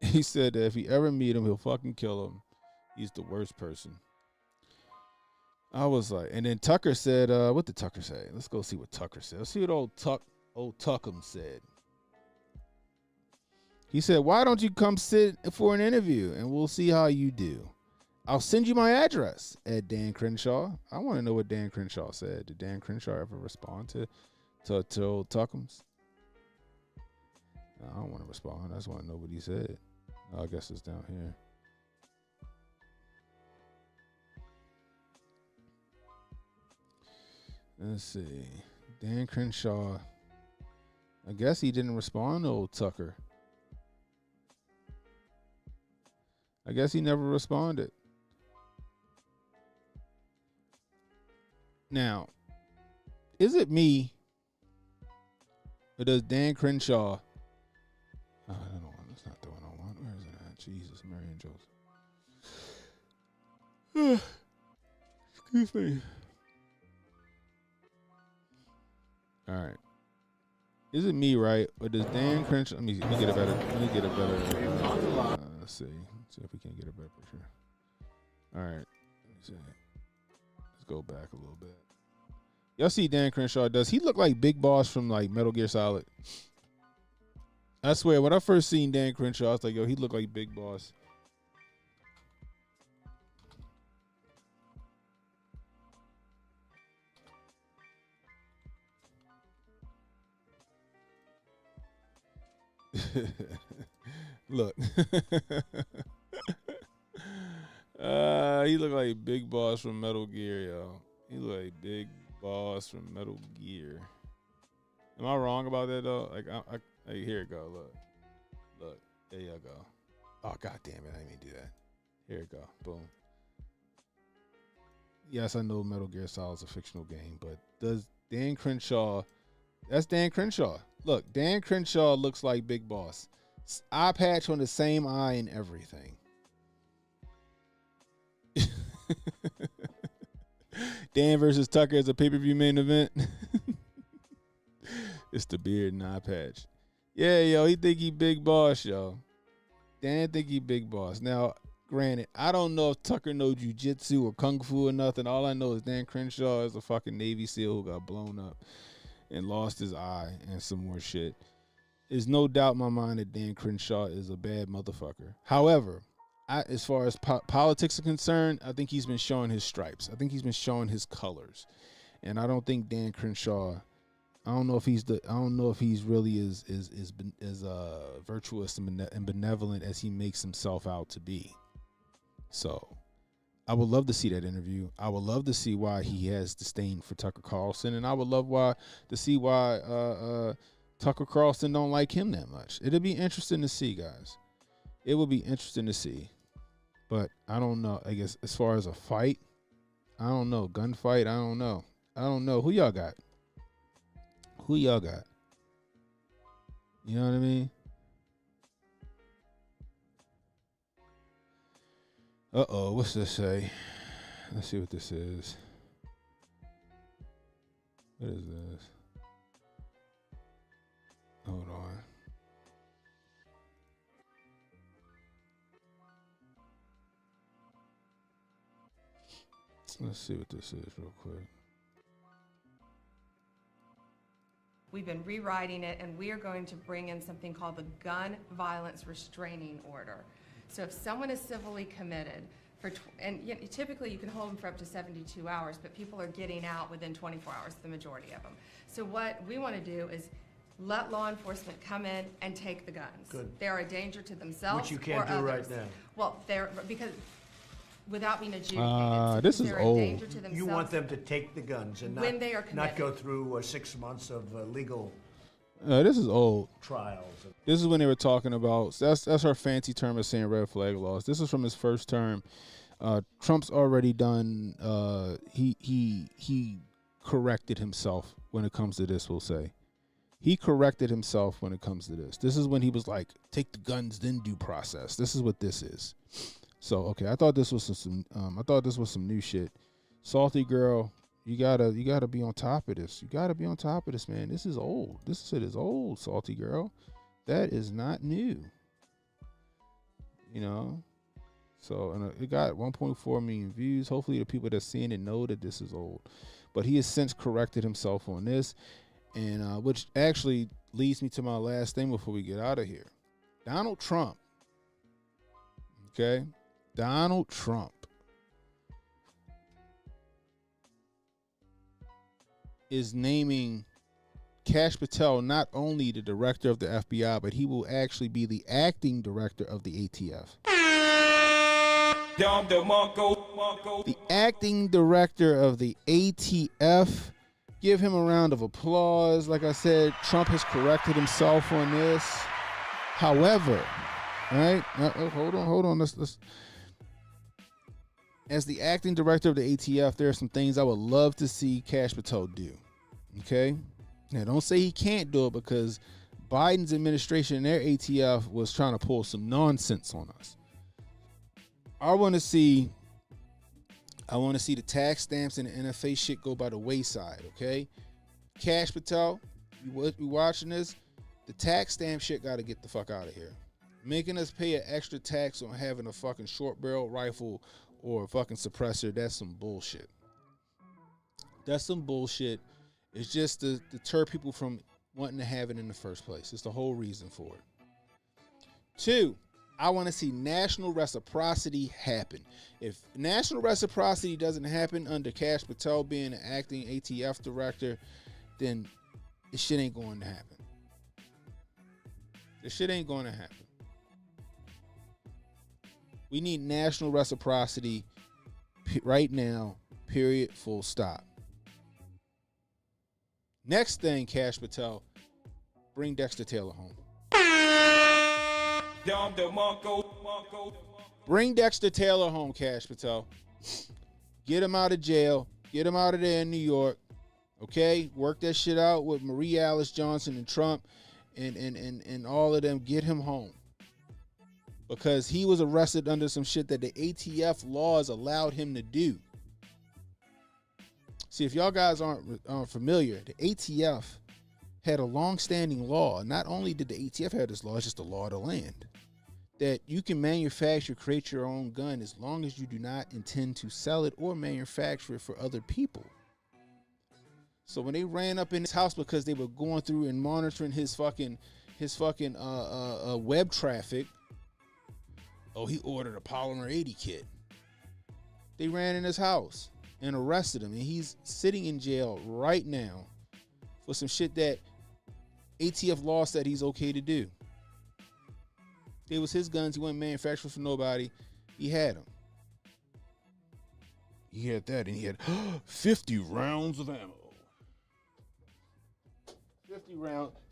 He said that if he ever meet him, he'll fucking kill him. He's the worst person. I was like, and then Tucker said, what did Tucker say? Let's go see what Tucker said. Let's see what old Tuckum said. He said, why don't you come sit for an interview and we'll see how you do. I'll send you my address at Dan Crenshaw. I want to know what Dan Crenshaw said. Did Dan Crenshaw ever respond to old Tuckums? No, I don't want to respond. I just want to know what he said. Oh, I guess it's down here. Let's see. Dan Crenshaw. I guess he didn't respond to old Tucker. I guess he never responded. Now, is it me? Or does Dan Crenshaw... Oh, I don't know. That's not the one I want. Where is it at? Jesus, Mary and Joseph. Excuse me. All right. Is it me, right? Or does Dan Crenshaw? Let me get a better. Let's see. See if we can get a better picture. All right. Let me see. Let's go back a little bit. Y'all see Dan Crenshaw? Does he look like Big Boss from like Metal Gear Solid? I swear, when I first seen Dan Crenshaw, I was like, yo, he looked like Big Boss. Look. He look like Big Boss from Metal Gear, yo. He look like Big Boss from Metal Gear. Am I wrong about that though? Like, hey, here it go. Look. There you go. Oh, god damn it! I didn't mean to do that. Here it go. Boom. Yes, I know Metal Gear Solid is a fictional game, but does Dan Crenshaw? That's Dan Crenshaw. Look, Dan Crenshaw looks like Big Boss. Eye patch on the same eye and everything. Dan versus Tucker is a pay-per-view main event. It's the beard and eye patch. Yeah, yo, he think he Big Boss, yo. Dan think he Big Boss. Now, granted, I don't know if Tucker know jiu-jitsu or kung fu or nothing. All I know is Dan Crenshaw is a fucking Navy SEAL who got blown up and lost his eye and some more shit. There's no doubt in my mind that Dan Crenshaw is a bad motherfucker. However, as far as politics are concerned, I think he's been showing his stripes. I think he's been showing his colors, and I don't think Dan Crenshaw. I don't know if he's really as virtuous and benevolent as he makes himself out to be. So, I would love to see that interview. I would love to see why he has disdain for Tucker Carlson, and I would love to see why Tucker Carlson don't like him that much. It'll be interesting to see, guys. It will be interesting to see. But I don't know. I guess as far as a fight, I don't know. Gunfight, I don't know. Who y'all got? You know what I mean? Uh-oh, what's this say? Let's see what this is. What is this? Hold on. Let's see what this is real quick. We've been rewriting it, and we are going to bring in something called the Gun Violence Restraining Order. So if someone is civilly committed, typically you can hold them for up to 72 hours, but people are getting out within 24 hours, the majority of them. So what we want to do is let law enforcement come in and take the guns. Good. They're a danger to themselves Which you can't or do others. right now. Well, because without being adjudicated. This is they're old. a danger to themselves. You want them to take the guns and when they are not go committed. through 6 months of legal This is old. trials. This is when they were talking about. That's our fancy term of saying red flag laws. This is from his first term. Trump's already done. He corrected himself when it comes to this. We'll say he corrected himself when it comes to this. This is when he was like, "Take the guns, then due process." This is what this is. So okay, I thought this was some new shit. Salty girl, you gotta be on top of this. You gotta be on top of this, man. This is old. This shit is old, Salty girl. That is not new. You know. So and it got 1.4 million views. Hopefully the people that's seeing it know that this is old. But he has since corrected himself on this, and which actually leads me to my last thing before we get out of here. Donald Trump. Okay. Donald Trump is naming Kash Patel not only the director of the FBI, but he will actually be the acting director of the ATF. The acting director of the ATF. Give him a round of applause. Like I said, Trump has corrected himself on this. However, right? Hold on. Let's. As the acting director of the ATF, there are some things I would love to see Kash Patel do. Okay? Now, don't say he can't do it because Biden's administration and their ATF was trying to pull some nonsense on us. I want to see the tax stamps and the NFA shit go by the wayside, okay? Cash Patel, you watching this? The tax stamp shit got to get the fuck out of here. Making us pay an extra tax on having a fucking short barrel rifle or a fucking suppressor, that's some bullshit. That's some bullshit. It's just to deter people from wanting to have it in the first place. It's the whole reason for it. 2, I want to see national reciprocity happen. If national reciprocity doesn't happen under Cash Patel being an acting ATF director, then this shit ain't going to happen. This shit ain't going to happen. We need national reciprocity right now, period, full stop. Next thing, Cash Patel, bring Dexter Taylor home. Bring Dexter Taylor home, Cash Patel. Get him out of jail. Get him out of there in New York. Okay? Work that shit out with Marie Alice Johnson and Trump and all of them. Get him home. Because he was arrested under some shit that the ATF laws allowed him to do. See, if y'all guys aren't familiar, the ATF had a long-standing law. Not only did the ATF have this law, it's just the law of the land. That you can manufacture, create your own gun as long as you do not intend to sell it or manufacture it for other people. So when they ran up in his house because they were going through and monitoring his fucking web traffic, oh, he ordered a Polymer 80 kit. They ran in his house and arrested him, and he's sitting in jail right now for some shit that ATF law said he's okay to do. It was his guns. He wasn't manufactured for nobody. He had them. He had that, and he had 50 rounds of ammo.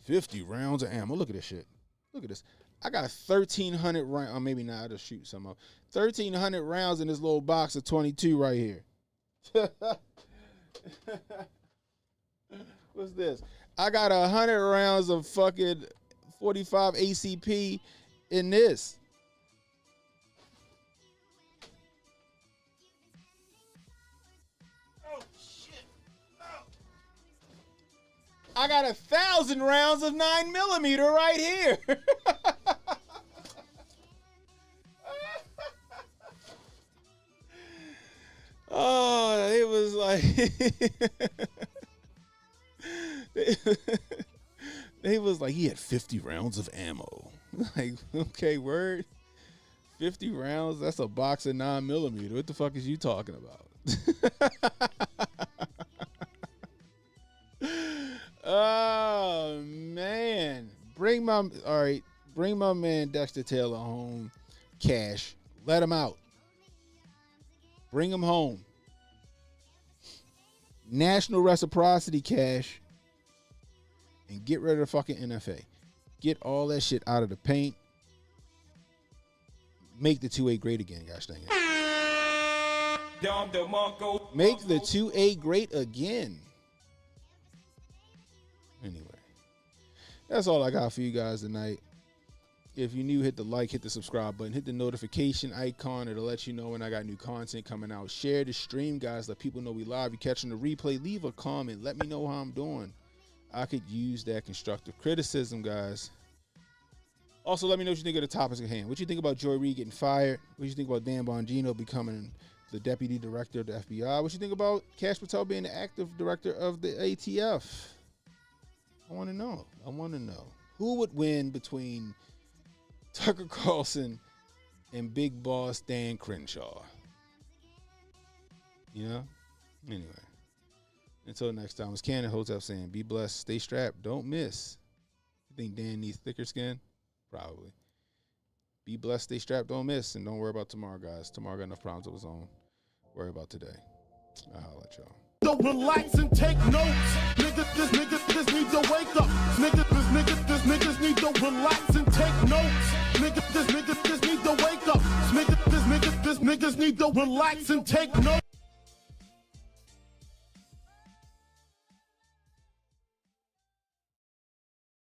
50 rounds of ammo. Look at this shit. Look at this. I got 1,300 rounds. Or maybe not. I'll just shoot some up. 1,300 rounds in this little box of 22 right here. What's this? I got 100 rounds of fucking 45 ACP in this. Oh shit! Oh. I got 1,000 rounds of 9mm right here. Oh, it was like they was like he had 50 rounds of ammo. Like, okay, word. 50 rounds, that's a box of 9mm. What the fuck is you talking about? Oh man. Bring my man Dexter Taylor home. Cash. Let him out. Bring him home. National reciprocity, Cash. And get rid of the fucking NFA. Get all that shit out of the paint. Make the 2A great again, gosh dang it. Make the 2A great again. Anyway. That's all I got for you guys tonight. If you're new, hit the like, hit the subscribe button, hit the notification icon. It'll let you know when I got new content coming out. Share the stream, guys. Let people know we live. You're catching the replay. Leave a comment. Let me know how I'm doing. I could use that constructive criticism, guys. Also, let me know what you think of the topics at hand. What you think about Joy Reid getting fired? What you think about Dan Bongino becoming the deputy director of the FBI? What you think about Cash Patel being the active director of the ATF? I want to know. I want to know. Who would win between Tucker Carlson and Big Boss Dan Crenshaw? You know? Anyway. Until next time, it's Cannon Hotep saying, be blessed, stay strapped, don't miss. You think Dan needs thicker skin? Probably. Be blessed, stay strapped, don't miss, and don't worry about tomorrow, guys. Tomorrow got enough problems of his own. Worry about today. I'll holler at y'all. Don't relax and take notes. Niggas need to wake up. Niggas need to relax and take notes. Niggas need to wake up. Niggas need to relax and take notes.